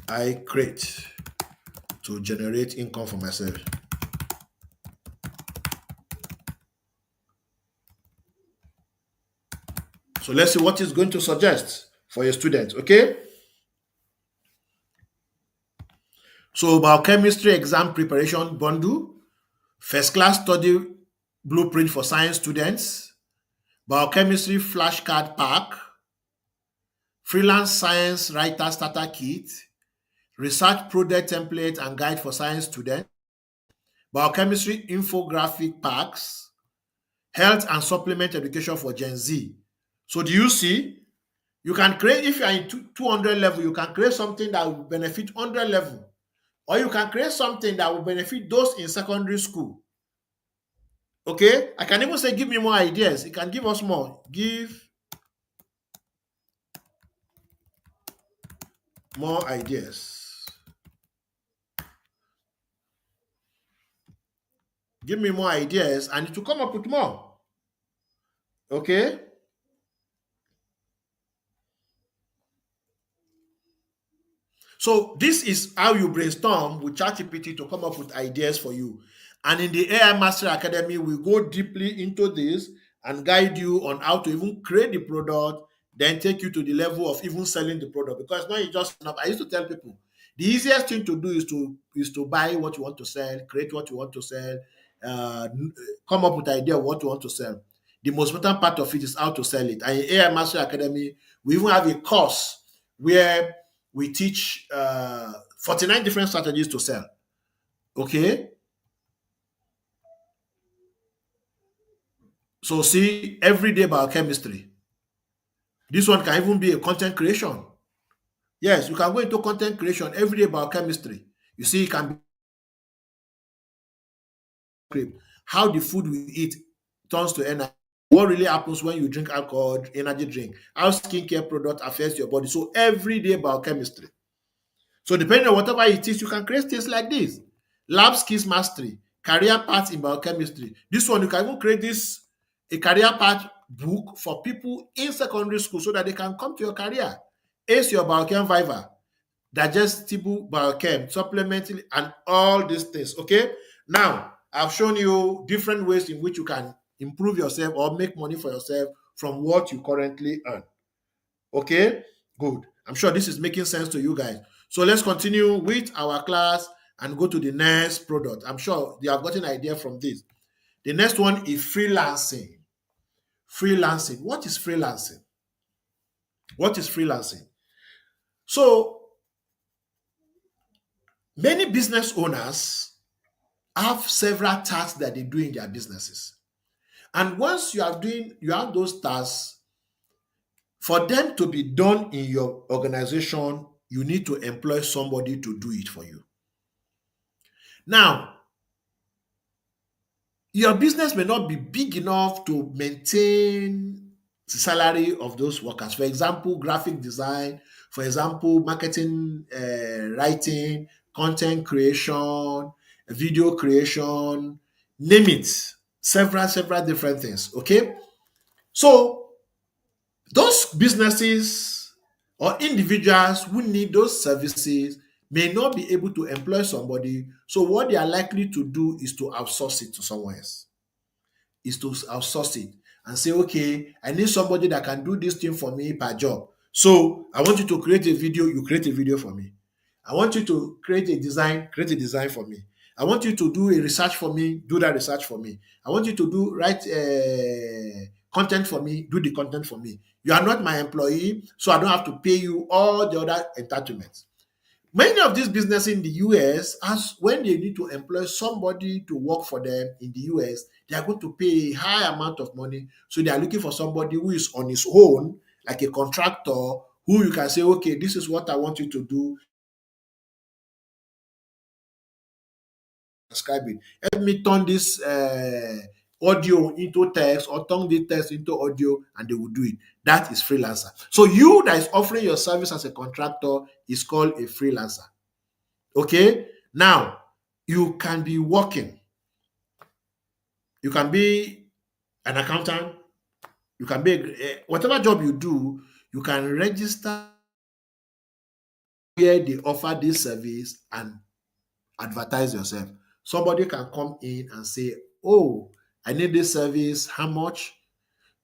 I create to generate income for myself? So let's see what is going to suggest for your students, okay? So biochemistry exam preparation bundle, first class study blueprint for science students, biochemistry flashcard pack, freelance science writer starter kit, research project template and guide for science students, biochemistry infographic packs, health and supplement education for Gen Z. So do you see? You can create, if you are in 200 level, you can create something that will benefit 100 level. Or you can create something that will benefit those in secondary school. Okay? I can even say, give me more ideas. It can give us more. Give more ideas. Give me more ideas and it will come up with more. Okay? So this is how you brainstorm with ChatGPT to come up with ideas for you. And in the AI Master Academy, we go deeply into this and guide you on how to even create the product, then take you to the level of even selling the product. Because now you just enough. I used to tell people the easiest thing to do is to buy what you want to sell, create what you want to sell, come up with the idea of what you want to sell. The most important part of it is how to sell it. And in AI Master Academy, we even have a course where we teach 49 different strategies to sell. Okay. So see, everyday biochemistry. This one can even be a content creation. Yes, you can go into content creation, everyday biochemistry. You see, it can be how the food we eat turns to energy. What really happens when you drink alcohol, energy drink, how skincare product affects your body. So everyday biochemistry. So depending on whatever it is, you can create things like this. Lab skills mastery, career paths in biochemistry. This one, you can even create this, a career path book for people in secondary school so that they can come to your career. Ace your biochem viva, digestible biochem, supplementing, and all these things. Okay. Now, I've shown you different ways in which you can improve yourself or make money for yourself from what you currently earn. Okay, good. I'm sure this is making sense to you guys. So let's continue with our class and go to the next product. I'm sure you have got an idea from this. The next one is freelancing. Freelancing. What is freelancing? What is freelancing? So many business owners have several tasks that they do in their businesses. And once you have those tasks, for them to be done in your organization, you need to employ somebody to do it for you. Now, your business may not be big enough to maintain the salary of those workers. For example, graphic design, for example, marketing, writing, content creation, video creation, name it. Several different things. Okay. So those businesses or individuals who need those services, may not be able to employ somebody. So what they are likely to do is to outsource it to someone else, is to outsource it and say, okay, I need somebody that can do this thing for me per job. So I want you to create a video, you create a video for me. I want you to create a design for me. I want you to do a research for me, do that research for me. I want you to write content for me, do the content for me. You are not my employee, so I don't have to pay you all the other entitlements. Many of these businesses in the US, as when they need to employ somebody to work for them in the US, they are going to pay a high amount of money. So they are looking for somebody who is on his own, like a contractor, who you can say, okay, this is what I want you to do. Transcribe it. Help me turn this audio into text, or turn the text into audio, and they will do it. That is freelancer. So you that is offering your service as a contractor is called a freelancer. Okay? Now, you can be working. You can be an accountant. You can be whatever job you do, you can register where they offer this service and advertise yourself. Somebody can come in and say, oh, I need this service. How much?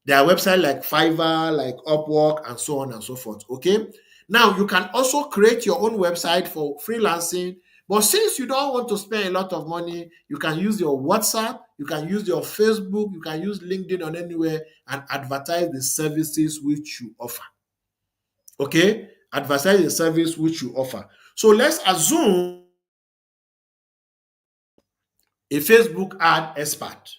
There are websites like Fiverr, like Upwork, and so on and so forth. Okay. Now, you can also create your own website for freelancing. But since you don't want to spend a lot of money, you can use your WhatsApp, you can use your Facebook, you can use LinkedIn or anywhere and advertise the services which you offer. Okay. Advertise the service which you offer. So let's assume a Facebook ad expert,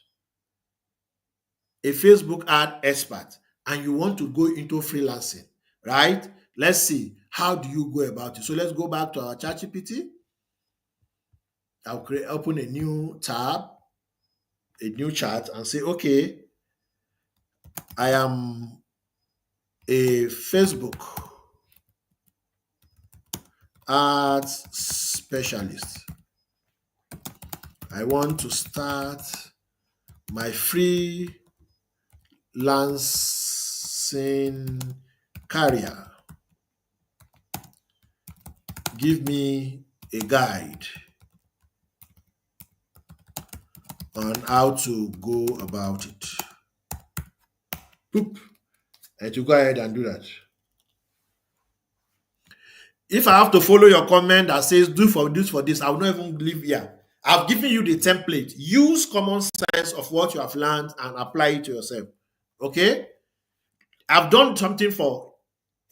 and you want to go into freelancing, right? Let's see, how do you go about it? So let's go back to our ChatGPT. I'll open a new tab, a new chat, and say, okay, I am a Facebook ads specialist. I want to start my freelancing career. Give me a guide on how to go about it. Boop. And you go ahead and do that. If I have to follow your comment that says do for this, I will not even leave here. I've given you the template. Use common sense of what you have learned and apply it to yourself. Okay? I've done something for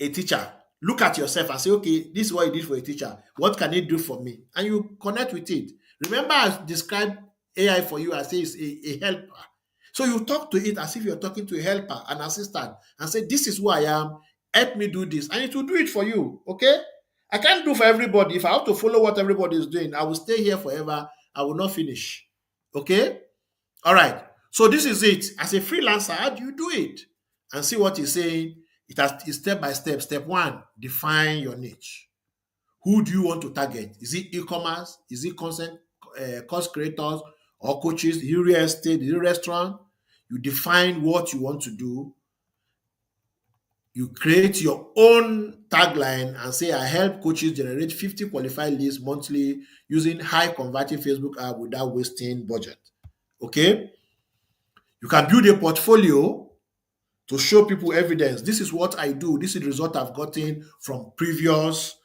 a teacher. Look at yourself and say, okay, this is what you did for a teacher. What can it do for me? And you connect with it. Remember, I described AI for you as a helper. So you talk to it as if you're talking to a helper, an assistant, and say, this is who I am. Help me do this. And it will do it for you. Okay? I can't do for everybody. If I have to follow what everybody is doing, I will stay here forever. I will not finish. Okay? All right. So this is it. As a freelancer, how do you do it? And see what he's saying. It's step by step. Step one, define your niche. Who do you want to target? Is it e-commerce? Is it content course creators or coaches? Is it real estate? Is it restaurant? You define what you want to do. You create your own tagline and say, I help coaches generate 50 qualified leads monthly using high converting Facebook ad without wasting budget. Okay? You can build a portfolio to show people evidence. This is what I do. This is the result I've gotten from previous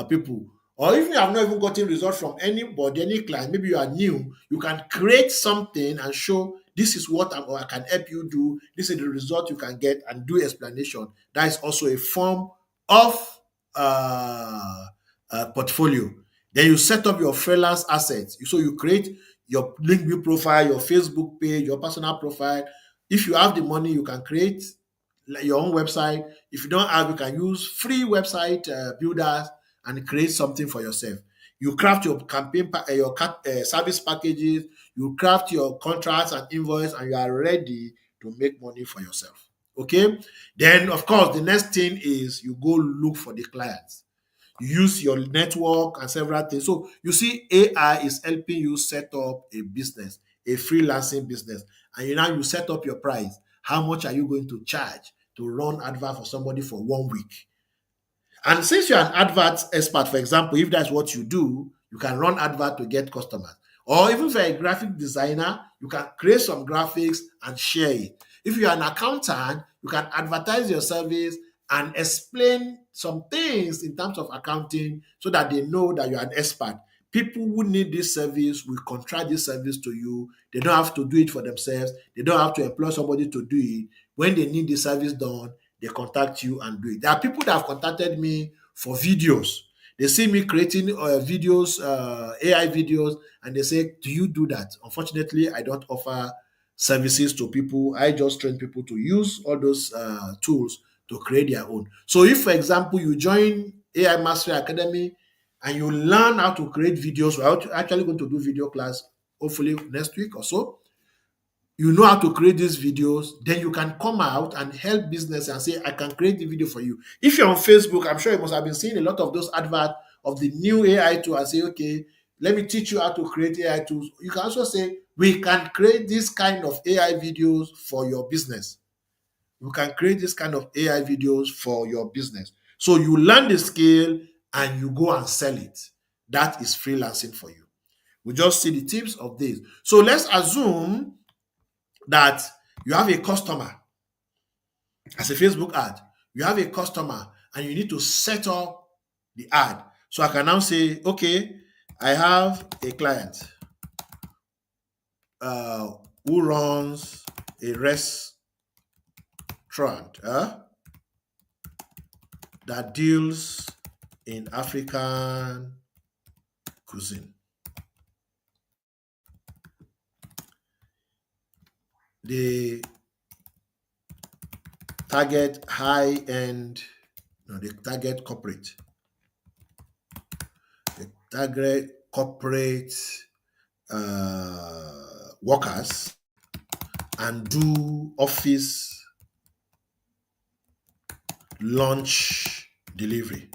people. Or if you have not even gotten results from anybody, any client, maybe you are new, you can create something and show this is what I can help you do. This is the result you can get, and do explanation. That is also a form of portfolio. Then you set up your freelance assets. So you create your LinkedIn profile, your Facebook page, your personal profile. If you have the money, you can create your own website. If you don't have, you can use free website builders and create something for yourself. You craft your campaign, your service packages. You craft your contracts and invoice, and you are ready to make money for yourself. Okay. Then, of course, the next thing is you go look for the clients. You use your network and several things. So you see, AI is helping you set up a business, a freelancing business, and you set up your price. How much are you going to charge to run advert for somebody for 1 week? And since you're an advert expert, for example, if that's what you do, you can run advert to get customers. Or even if you're a graphic designer, you can create some graphics and share it. If you're an accountant, you can advertise your service and explain some things in terms of accounting so that they know that you're an expert. People who need this service will contract this service to you. They don't have to do it for themselves. They don't have to employ somebody to do it. When they need the service done, they contact you and do it. There are people that have contacted me for videos. They see me creating videos, AI videos, and they say, "Do you do that?" Unfortunately, I don't offer services to people. I just train people to use all those tools to create their own. So, if, for example, you join AI Mastery Academy and you learn how to create videos, we're actually going to do video class hopefully next week or so. You know how to create these videos, then you can come out and help business and say, I can create the video for you. If you're on Facebook, I'm sure you must have been seeing a lot of those adverts of the new AI tool and say, okay, let me teach you how to create AI tools. You can also say, we can create this kind of AI videos for your business. You can create this kind of AI videos for your business. So you learn the skill and you go and sell it. That is freelancing for you. We just see the tips of this. So let's assume that you have a customer as a Facebook ad. You have a customer and you need to set up the ad. So I can now say, okay, I have a client uh, who runs a restaurant that deals in African cuisine. They target high end, no, they target corporate. They target corporate workers and do office lunch delivery.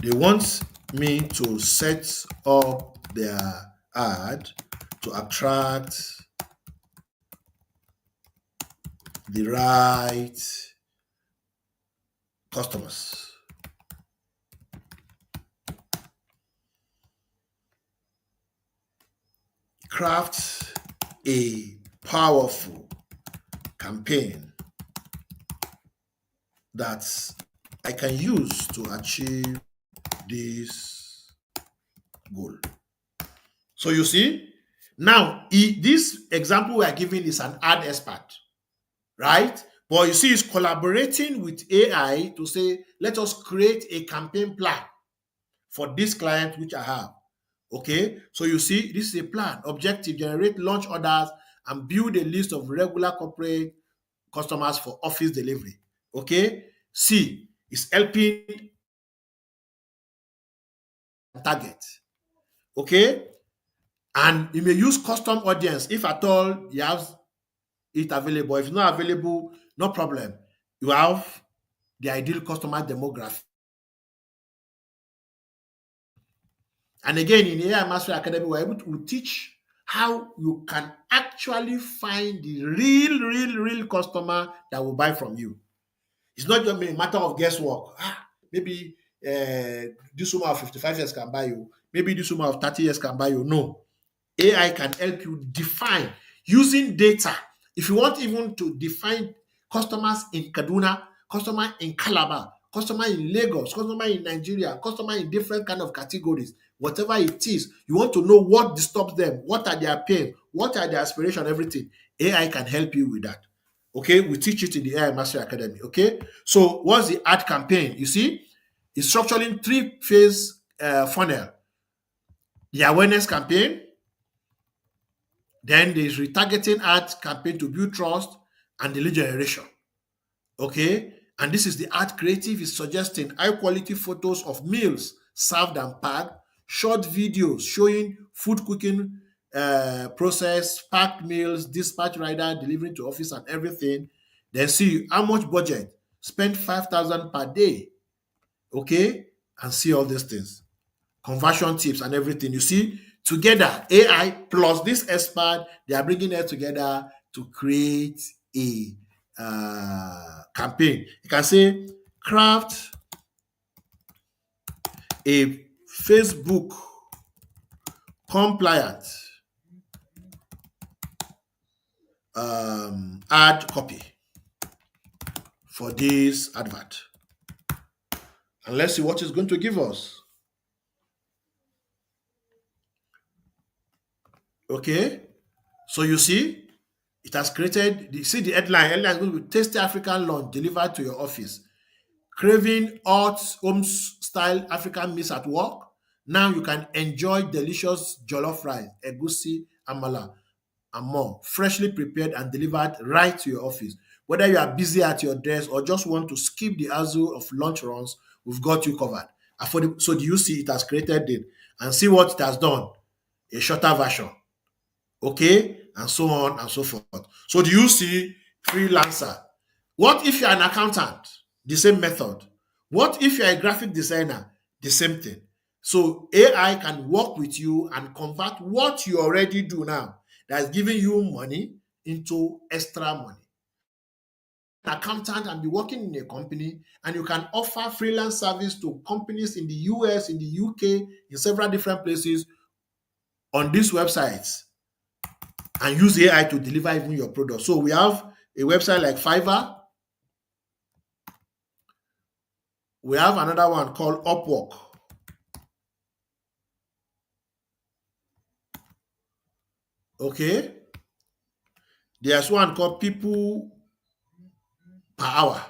They want me to set up their ad to attract the right customers. Craft a powerful campaign that I can use to achieve this goal. So you see, now this example we are giving is an ad expert, right? But you see, it's collaborating with AI to say, let us create a campaign plan for this client which I have. Okay, so you see, this is a plan. Objective: generate launch orders and build a list of regular corporate customers for office delivery. Okay, C is helping target. Okay, and you may use custom audience if at all you have it available. If it's not available, no problem. You have the ideal customer demographic. And again, in AI Mastery Academy, we're able to teach how you can actually find the real customer that will buy from you. It's not just a matter of guesswork. Maybe this woman of 55 years can buy you. Maybe this woman of 30 years can buy you. No. AI can help you define using data. If you want even to define customers in Kaduna, customer in Calabar, customer in Lagos, customer in Nigeria, customer in different kind of categories, whatever it is, you want to know what disturbs them, what are their pain, what are their aspiration, everything. AI can help you with that. Okay, we teach it in the AI Mastery Academy. Okay, so what's the ad campaign? You see, it's structuring three-phase funnel. The awareness campaign, then there's retargeting ad campaign to build trust and the lead generation. Okay. And this is the ad creative is suggesting high quality photos of meals served and packed, short videos showing food cooking process, packed meals, dispatch rider delivering to office and everything. Then see how much budget, spend 5,000 per day. Okay. And see all these things, conversion tips and everything. You see, together, AI plus this expert, they are bringing it together to create a campaign. You can say craft a Facebook compliant ad copy for this advert. And let's see what it's going to give us. Okay. So you see, it has created, you see the headline. Headline is going to be tasty African lunch delivered to your office. Craving hot home style African meals at work? Now you can enjoy delicious jollof rice, egusi, amala, and more, freshly prepared and delivered right to your office. Whether you are busy at your desk or just want to skip the hassle of lunch runs, we've got you covered. Affordable. So do you see it has created it and see what it has done? A shorter version, okay, and so on and so forth. So do you see freelancer? What if you're an accountant? The same method. What if you're a graphic designer? The same thing. So AI can work with you and convert what you already do now that's giving you money into extra money. An accountant and be working in a company, and you can offer freelance service to companies in the US, in the UK, in several different places on these websites, and use AI to deliver even your product. So we have a website like Fiverr. We have another one called Upwork. Okay. There's one called People Per Hour.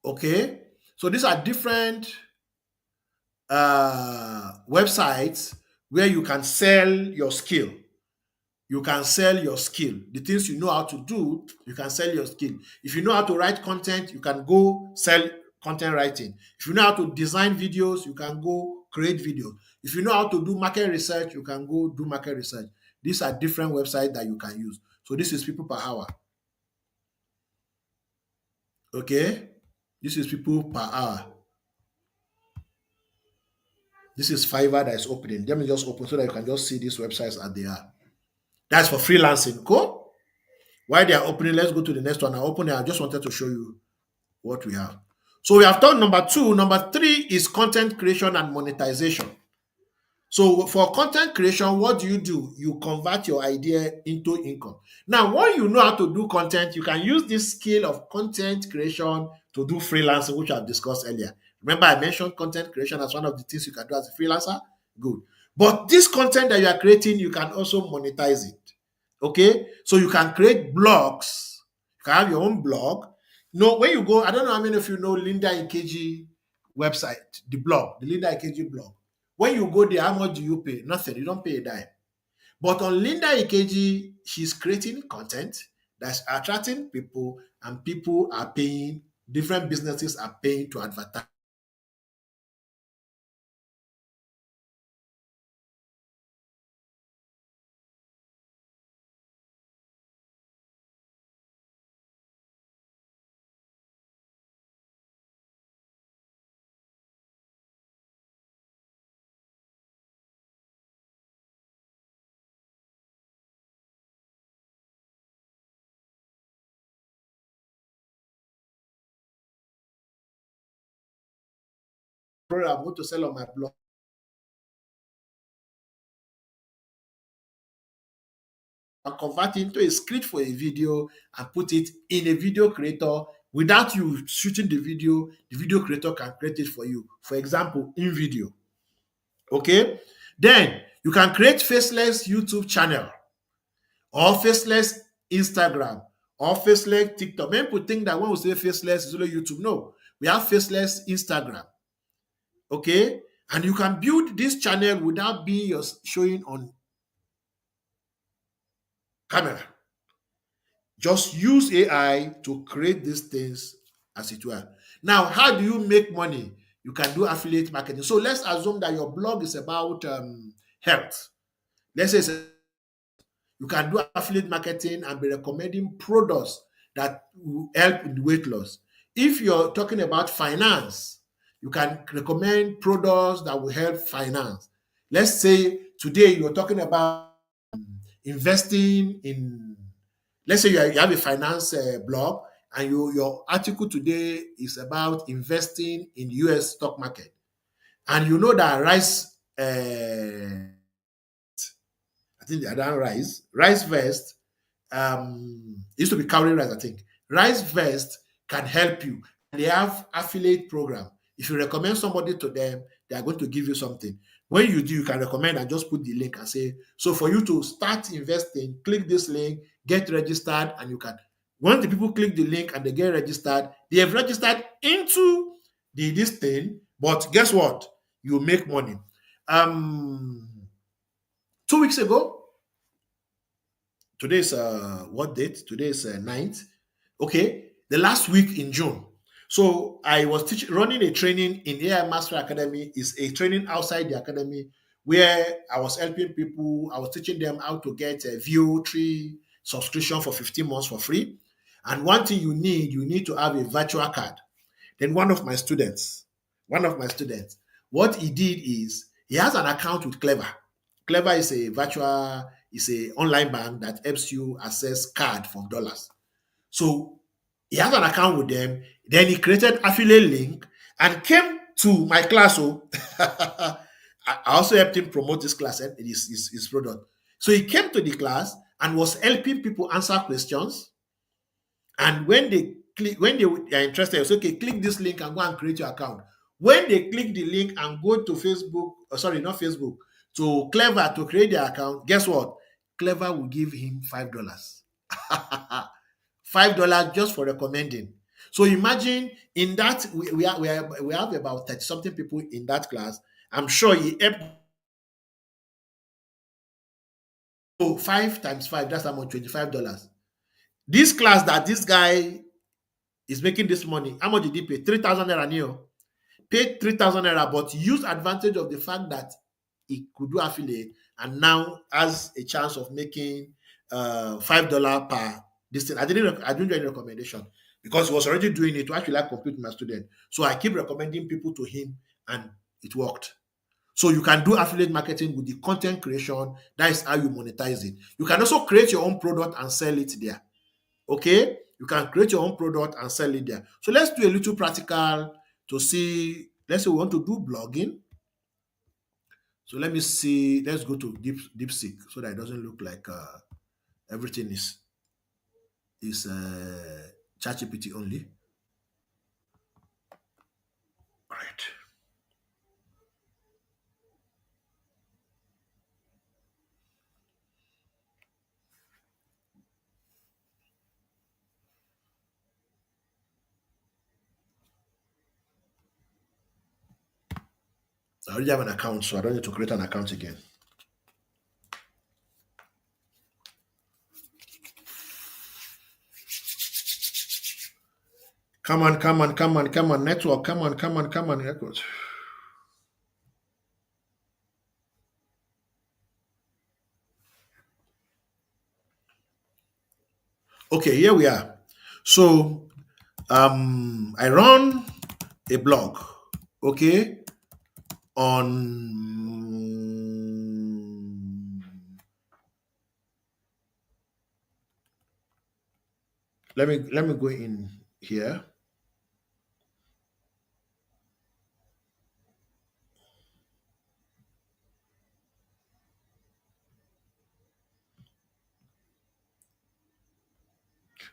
Okay. So these are different websites where you can sell your skill. You can sell your skill. The things you know how to do, you can sell your skill. If you know how to write content, you can go sell content writing. If you know how to design videos, you can go create videos. If you know how to do market research, you can go do market research. These are different websites that you can use. So this is People Per Hour. Okay. This is People Per Hour. This is Fiverr that is opening. Let me just open so that you can just see these websites as they are. That's for freelancing. Cool. While they are opening, let's go to the next one. I open it. I just wanted to show you what we have. So we have done number 2. Number 3 is content creation and monetization. So for content creation, what do? You convert your idea into income. Now, when you know how to do content, you can use this skill of content creation to do freelancing, which I've discussed earlier. Remember, I mentioned content creation as one of the things you can do as a freelancer? Good. But this content that you are creating, you can also monetize it. Okay? So you can create blogs. You can have your own blog. No, when you go, I don't know how many of you know Linda Ikeji website, the blog, the Linda Ikeji blog. When you go there, how much do you pay? Nothing. You don't pay a dime. But on Linda Ikeji, she's creating content that's attracting people, and people are paying, different businesses are paying to advertise. I'm going to sell on my blog. And convert it into a script for a video and put it in a video creator. Without you shooting the video creator can create it for you. For example, in video. Okay? Then you can create faceless YouTube channel or faceless Instagram or faceless TikTok. Many people think that when we say faceless, it's only YouTube. No, we have faceless Instagram. Okay? And you can build this channel without being showing on camera. Just use AI to create these things as it were. Now, how do you make money? You can do affiliate marketing. So let's assume that your blog is about health. Let's say you can do affiliate marketing and be recommending products that will help in weight loss. If you're talking about finance, you can recommend products that will help finance. Let's say today you're talking about investing in Let's say you have a finance blog, and your article today is about investing in the US stock market, and you know that rice, I think they are done rice vest, it used to be cowrie rice, I think. Rice vest can help you. They have affiliate program. If you recommend somebody to them, they are going to give you something. When you do, you can recommend and just put the link and say, so for you to start investing, click this link, get registered, and you can. Once the people click the link and they get registered, they have registered into this thing. But guess what? You make money. Um, 2 weeks ago, today's what date? Today's 9th. Okay, the last week in June. So I was running a training in AI Master Academy. Is a training outside the academy where I was helping people. I was teaching them how to get a VO3 subscription for 15 months for free. And one thing you need to have a virtual card. Then one of my students, what he did is he has an account with Clever. Clever is a virtual, is a online bank that helps you access card from dollars. So he has an account with them. Then he created affiliate link and came to my class. So I also helped him promote this class and his product. So he came to the class and was helping people answer questions. And when they click, when they are interested, say, okay, click this link and go and create your account. When they click the link and go to Facebook, sorry, not Facebook, to Clever to create their account, guess what? Clever will give him $5. $5 just for recommending. So imagine in that we have about 30 something people in that class. I'm sure he helped. So 5 times 5, that's how much, $25. This class that this guy is making this money, how much did he pay? 3,000 naira new. Paid 3,000 naira, but use advantage of the fact that he could do affiliate and now has a chance of making $5 per this thing. I didn't do any recommendation because he was already doing it to actually like compete with my student. So I keep recommending people to him and it worked. So you can do affiliate marketing with the content creation. That is how you monetize it. You can also create your own product and sell it there. Okay, you can create your own product and sell it there. So let's do a little practical to see. Let's say we want to do blogging. So let me see. Let's go to DeepSeek so that it doesn't look like everything is ChatGPT only. All right. I already have an account, so I don't need to create an account again. Come on, come on, come on, come on, network. Come on, come on, come on, network. Okay, here we are. So I run a blog, okay, on let me go in here.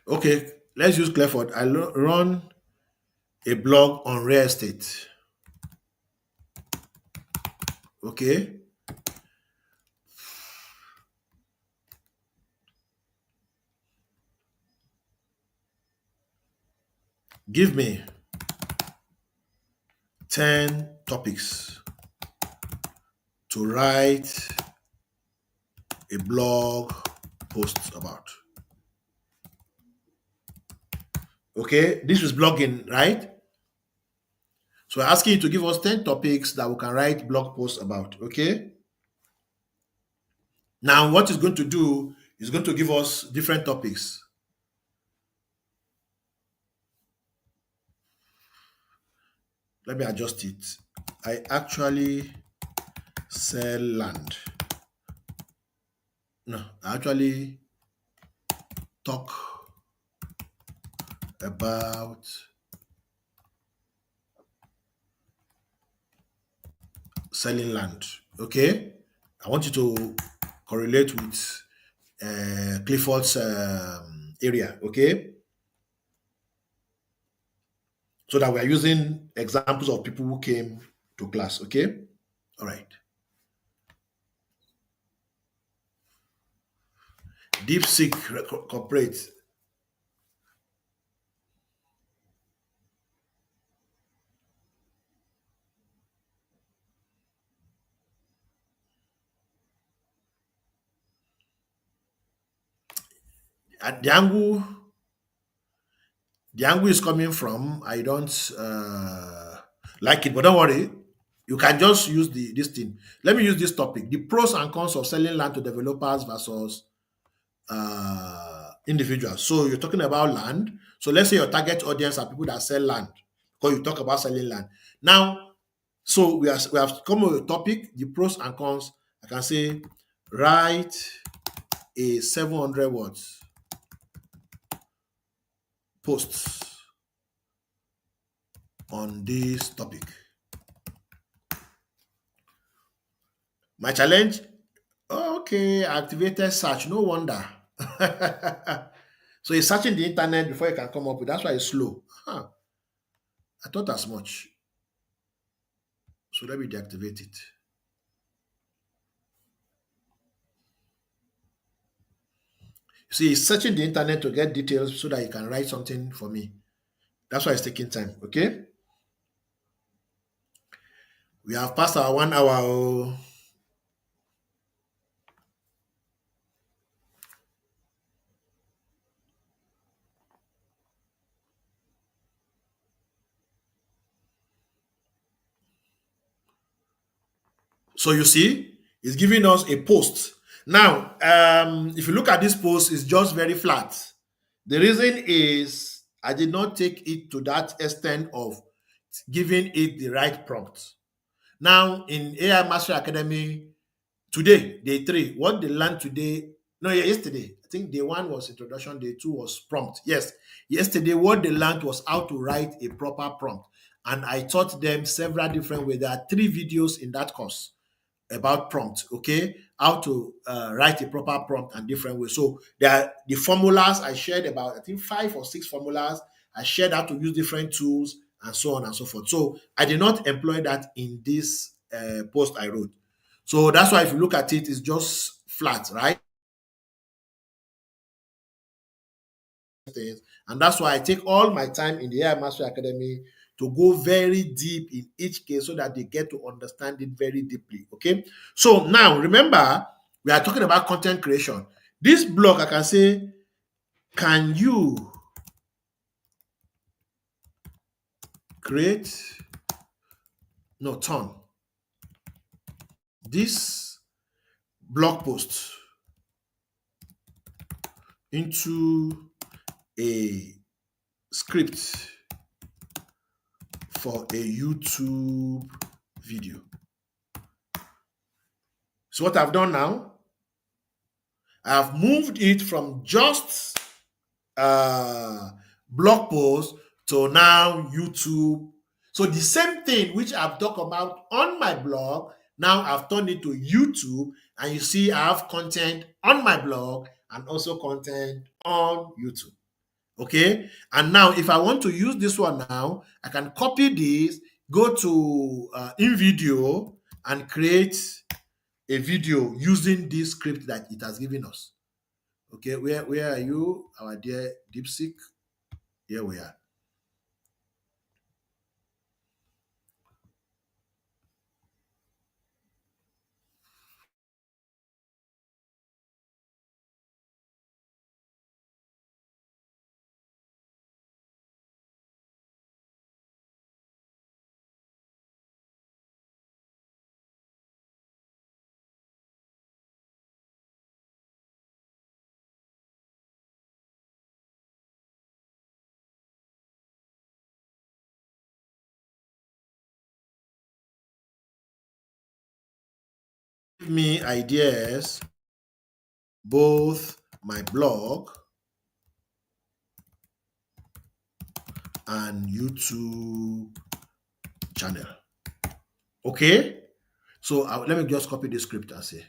Okay, let's use Cleford. I run a blog on real estate. Okay, give me 10 topics to write a blog post about. Okay, this is blogging, right? So we're asking you to give us 10 topics that we can write blog posts about. Okay, now what it's going to do is going to give us different topics. Let me adjust it. I actually sell land. No, I actually talk about selling land. Okay, I want you to correlate with Clifford's area. Okay, so that we are using examples of people who came to class. Okay, all right. DeepSeek corporate. At the angle is coming from, I don't like it, but don't worry. You can just use this thing. Let me use this topic: the pros and cons of selling land to developers versus individuals. So you're talking about land. So let's say your target audience are people that sell land, because you talk about selling land. Now, so we have come up with a topic, the pros and cons. I can say write a 700 words post on this topic. My challenge, okay, activated search, no wonder. So he's searching the internet before he can come up with, that's why it's slow. Huh, I thought as much. So let me deactivate it. See, he's searching the internet to get details so that he can write something for me. That's why it's taking time. Okay. We have passed our 1 hour. Oh. So you see, it's giving us a post. Now, if you look at this post, it's just very flat. The reason is I did not take it to that extent of giving it the right prompt. Now, in AI Mastery Academy, today, day three, what they learned today, no, yeah, yesterday, I think day one was introduction, day two was prompt. Yes, yesterday, what they learned was how to write a proper prompt. And I taught them several different ways. There are 3 videos in that course about prompt, okay? How to write a proper prompt and different ways. So there are the formulas I shared about, I think 5 or 6 formulas. I shared how to use different tools and so on and so forth. So I did not employ that in this post I wrote. So that's why if you look at it, it's just flat, right? And that's why I take all my time in the AI Mastery Academy to go very deep in each case so that they get to understand it very deeply. Okay. So now remember, we are talking about content creation. This blog, I can say, can you create, no, turn this blog post into a script for a YouTube video? So what I've done now, I've moved it from just blog post to now YouTube. So the same thing which I've talked about on my blog, now I've turned it to YouTube, and you see I have content on my blog and also content on YouTube. Okay, and now if I want to use this one now, I can copy this, go to in video, and create a video using this script that it has given us. Okay, where are you, our dear DeepSeek? Here we are. Give me ideas, both my blog and YouTube channel. Okay? So let me just copy the script and say,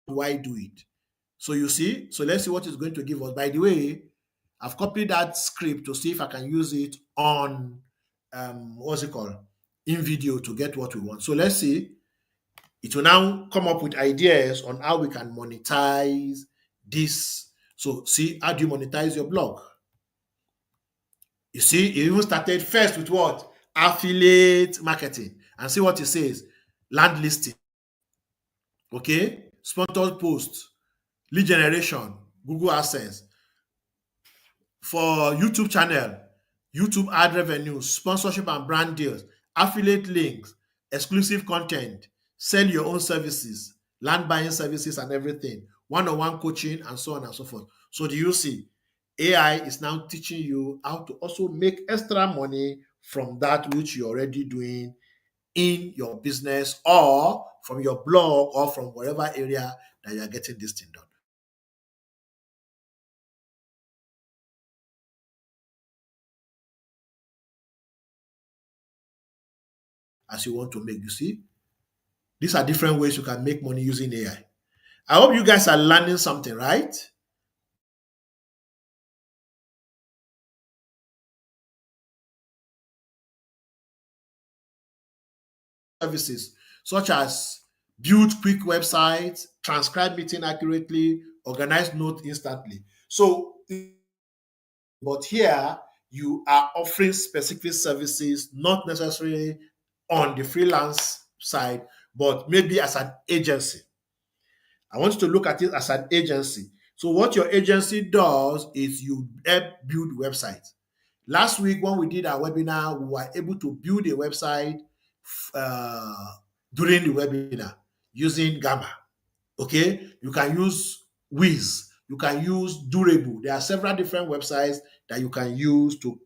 why do it? So you see, so let's see what it's going to give us. By the way, I've copied that script to see if I can use it on what's it called? In video to get what we want. So let's see. It will now come up with ideas on how we can monetize this. So see, how do you monetize your blog? You see, it even started first with what? Affiliate marketing. And see what it says. Land listing. Okay? Sponsored posts, lead generation, Google AdSense. For YouTube channel, YouTube ad revenue, sponsorship and brand deals, affiliate links, exclusive content, sell your own services, land buying services and everything, one-on-one coaching and so on and so forth. So do you see? AI is now teaching you how to also make extra money from that which you're already doing in your business or from your blog or from wherever area that you're getting this thing done. As you want to make, you see, these are different ways you can make money using AI. I hope you guys are learning something, right? Services such as build quick websites, transcribe meeting accurately, organize notes instantly. So, but here you are offering specific services, not necessarily on the freelance side, but maybe as an agency. I want you to look at it as an agency. So, what your agency does is you help build websites. Last week, when we did our webinar, we were able to build a website uh, during the webinar using Gamma. Okay, you can use Wiz, you can use Durable. There are several different websites that you can use to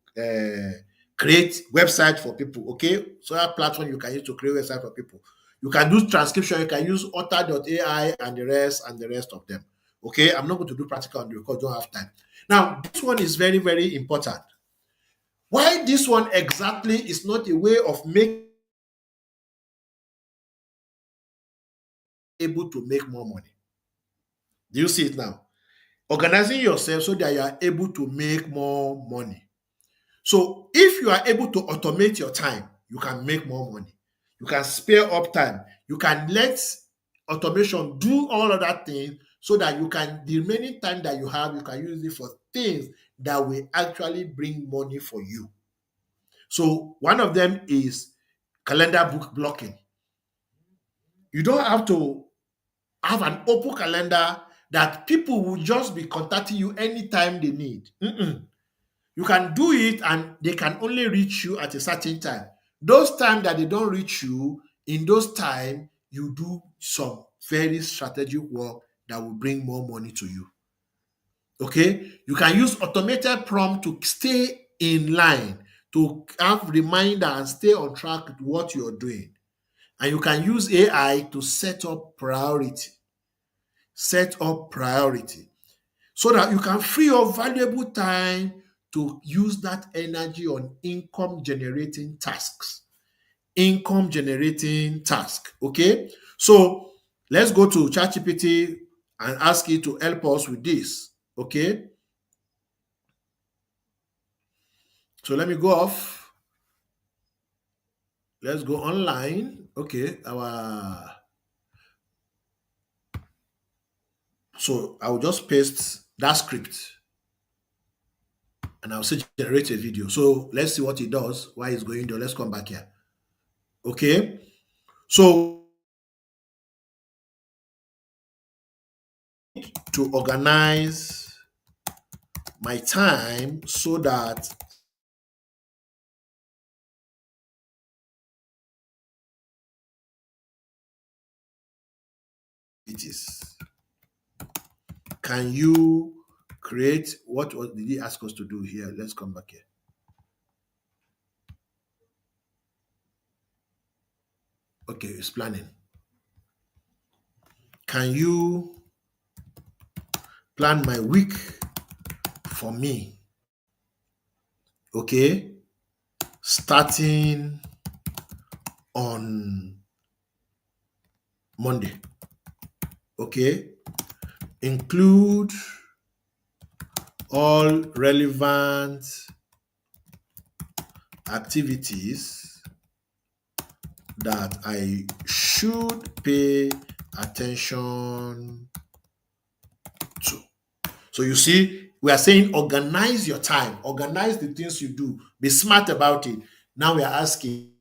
create websites for people. Okay, so that platform you can use to create website for people. You can do transcription, you can use Otter.ai and the rest of them. Okay, I'm not going to do practical on the record, don't have time. Now, this one is very, very important. Why this one exactly is not a way of making able to make more money. Do you see it now? Organizing yourself so that you are able to make more money. So if you are able to automate your time, you can make more money. You can spare up time. You can let automation do all of that thing so that you can, the remaining time that you have, you can use it for things that will actually bring money for you. So one of them is calendar book blocking. You don't have to have an open calendar that people will just be contacting you anytime they need. You can do it and they can only reach you at a certain time. Those times that they don't reach you, in those times, you do some very strategic work that will bring more money to you. Okay? You can use automated prompt to stay in line, to have reminder and stay on track with what you're doing. And you can use AI to set up priority. Set up priority so that you can free up valuable time to use that energy on income generating tasks. Income generating task. Okay. So let's go to ChatGPT and ask it to help us with this. Okay. So let me go off. Let's go online. Okay. So I will just paste that script and I'll say generate a video. So let's see what it does. Why it's going there. Let's come back here. Okay. So to organize my time so that it is can you create did he ask us to do here? Let's come back here. Okay, it's planning. Can you plan my week for me? Okay, starting on Monday. Okay, include all relevant activities that I should pay attention to. So you see, we are saying organize your time, organize the things you do, be smart about it. Now we are asking,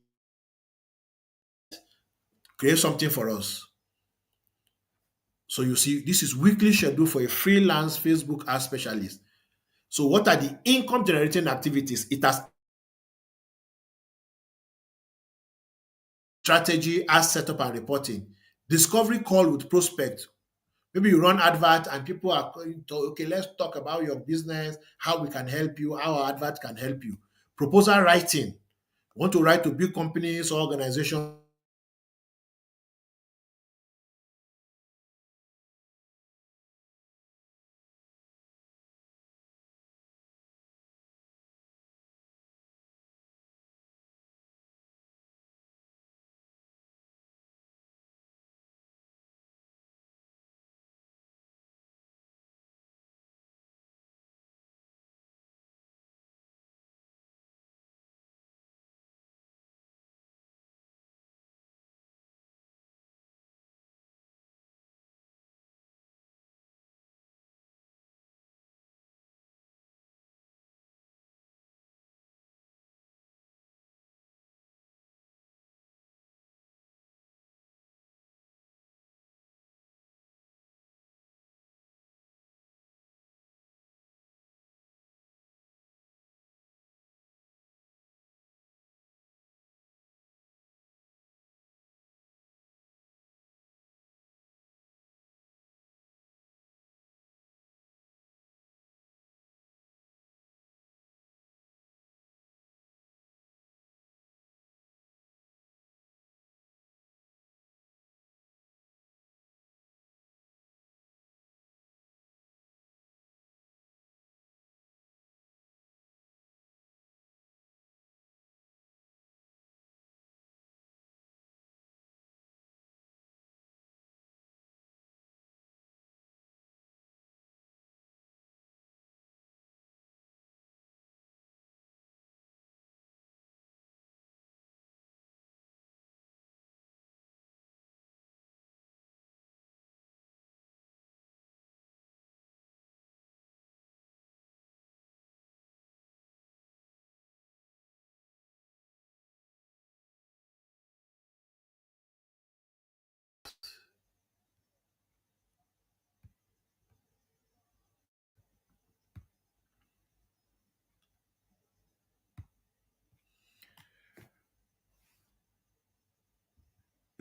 create something for us. So you see, this is weekly schedule for a freelance Facebook ad specialist. So what are the income generating activities? It has strategy, ad setup and reporting, discovery call with prospect. Maybe you run advert and people are going to, okay, let's talk about your business, how we can help you, how our advert can help you. Proposal writing, want to write to big companies or organizations.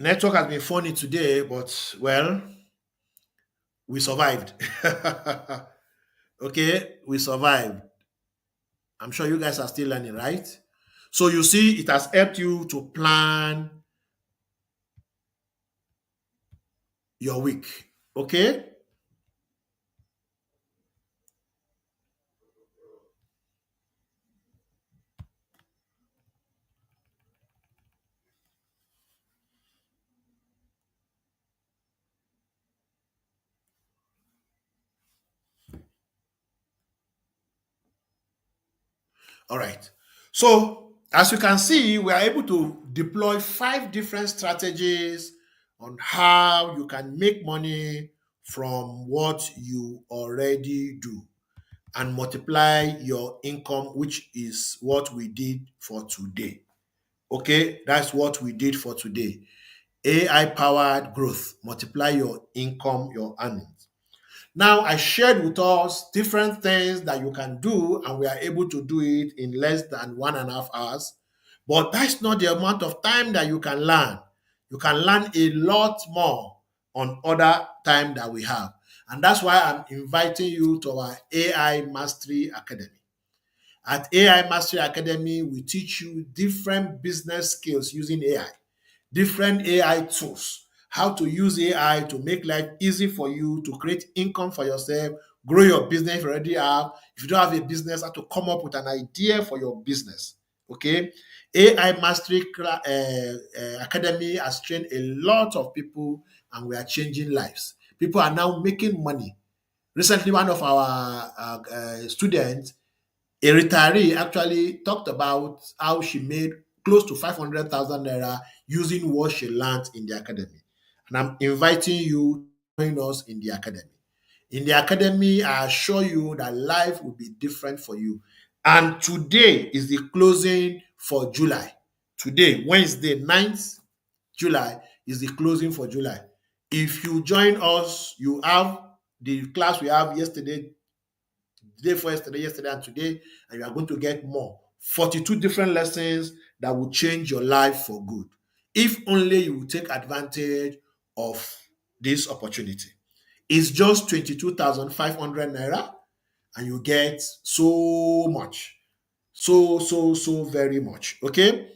Network has been funny today, but well, we survived. Okay, we survived. I'm sure you guys are still learning, right? So you see, it has helped you to plan your week. Okay? All right. So, as you can see, we are able to deploy 5 different strategies on how you can make money from what you already do and multiply your income, which is what we did for today. Okay, that's what we did for today. AI powered growth, multiply your income, your earnings. Now, I shared with us different things that you can do, and we are able to do it in less than 1.5 hours. But that's not the amount of time that you can learn. You can learn a lot more on other time that we have. And that's why I'm inviting you to our AI Mastery Academy. At AI Mastery Academy, we teach you different business skills using AI, different AI tools, how to use AI to make life easy for you, to create income for yourself, grow your business if you already have. If you don't have a business, how to come up with an idea for your business. Okay? AI Mastery Academy has trained a lot of people and we are changing lives. People are now making money. Recently, one of our students, a retiree, actually talked about how she made close to 500,000 naira using what she learned in the academy. And I'm inviting you to join us in the academy. In the academy, I assure you that life will be different for you. And today is the closing for July. Today, Wednesday, 9th July, is the closing for July. If you join us, you have the class we have yesterday, the day for yesterday, and today, and you are going to get more. 42 different lessons that will change your life for good. If only you will take advantage of this opportunity. It's just 22,500 naira, and you get so much. So very much. Okay?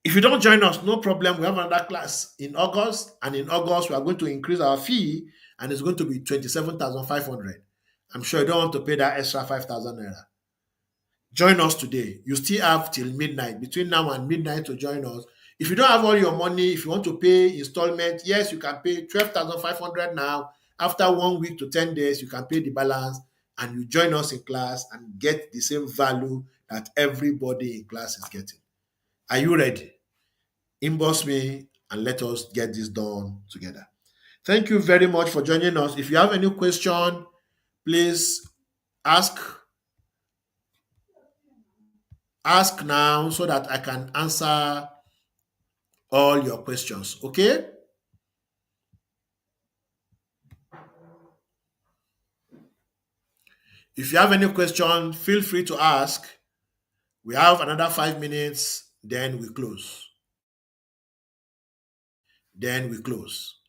If you don't join us, no problem. We have another class in August, and in August, we are going to increase our fee, and it's going to be 27,500. I'm sure you don't want to pay that extra 5,000 naira. Join us today. You still have till midnight, between now and midnight to join us. If you don't have all your money, if you want to pay installment, yes, you can pay 12,500 now. After 1 week to 10 days, you can pay the balance and you join us in class and get the same value that everybody in class is getting. Are you ready? Inbox me and let us get this done together. Thank you very much for joining us. If you have any question, please ask ask now so that I can answer all your questions. Okay? If you have any question, feel free to ask. We have another 5 minutes, then we close. Then we close.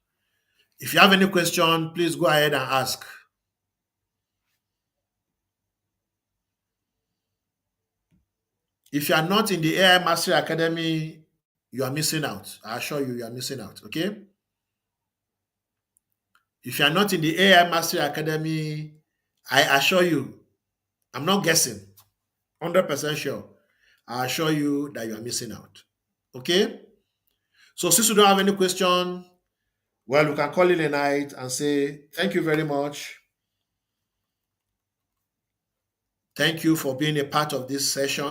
If you have any question, please go ahead and ask. If you are not in the AI Mastery Academy, you are missing out. I assure you, you are missing out. Okay? If you are not in the AI Mastery Academy, I assure you, I'm not guessing, 100% sure. I assure you that you are missing out. Okay? So since you don't have any question, well, you can call it a night and say, thank you very much. Thank you for being a part of this session.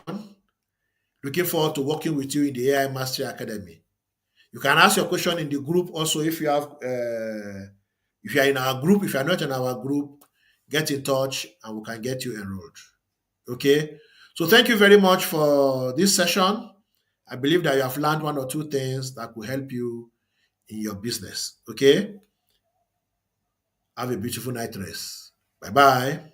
Looking forward to working with you in the AI Mastery Academy. You can ask your question in the group also if you have, if you are in our group. If you are not in our group, get in touch and we can get you enrolled. Okay. So thank you very much for this session. I believe that you have learned one or two things that will help you in your business. Okay. Have a beautiful night rest. Bye bye.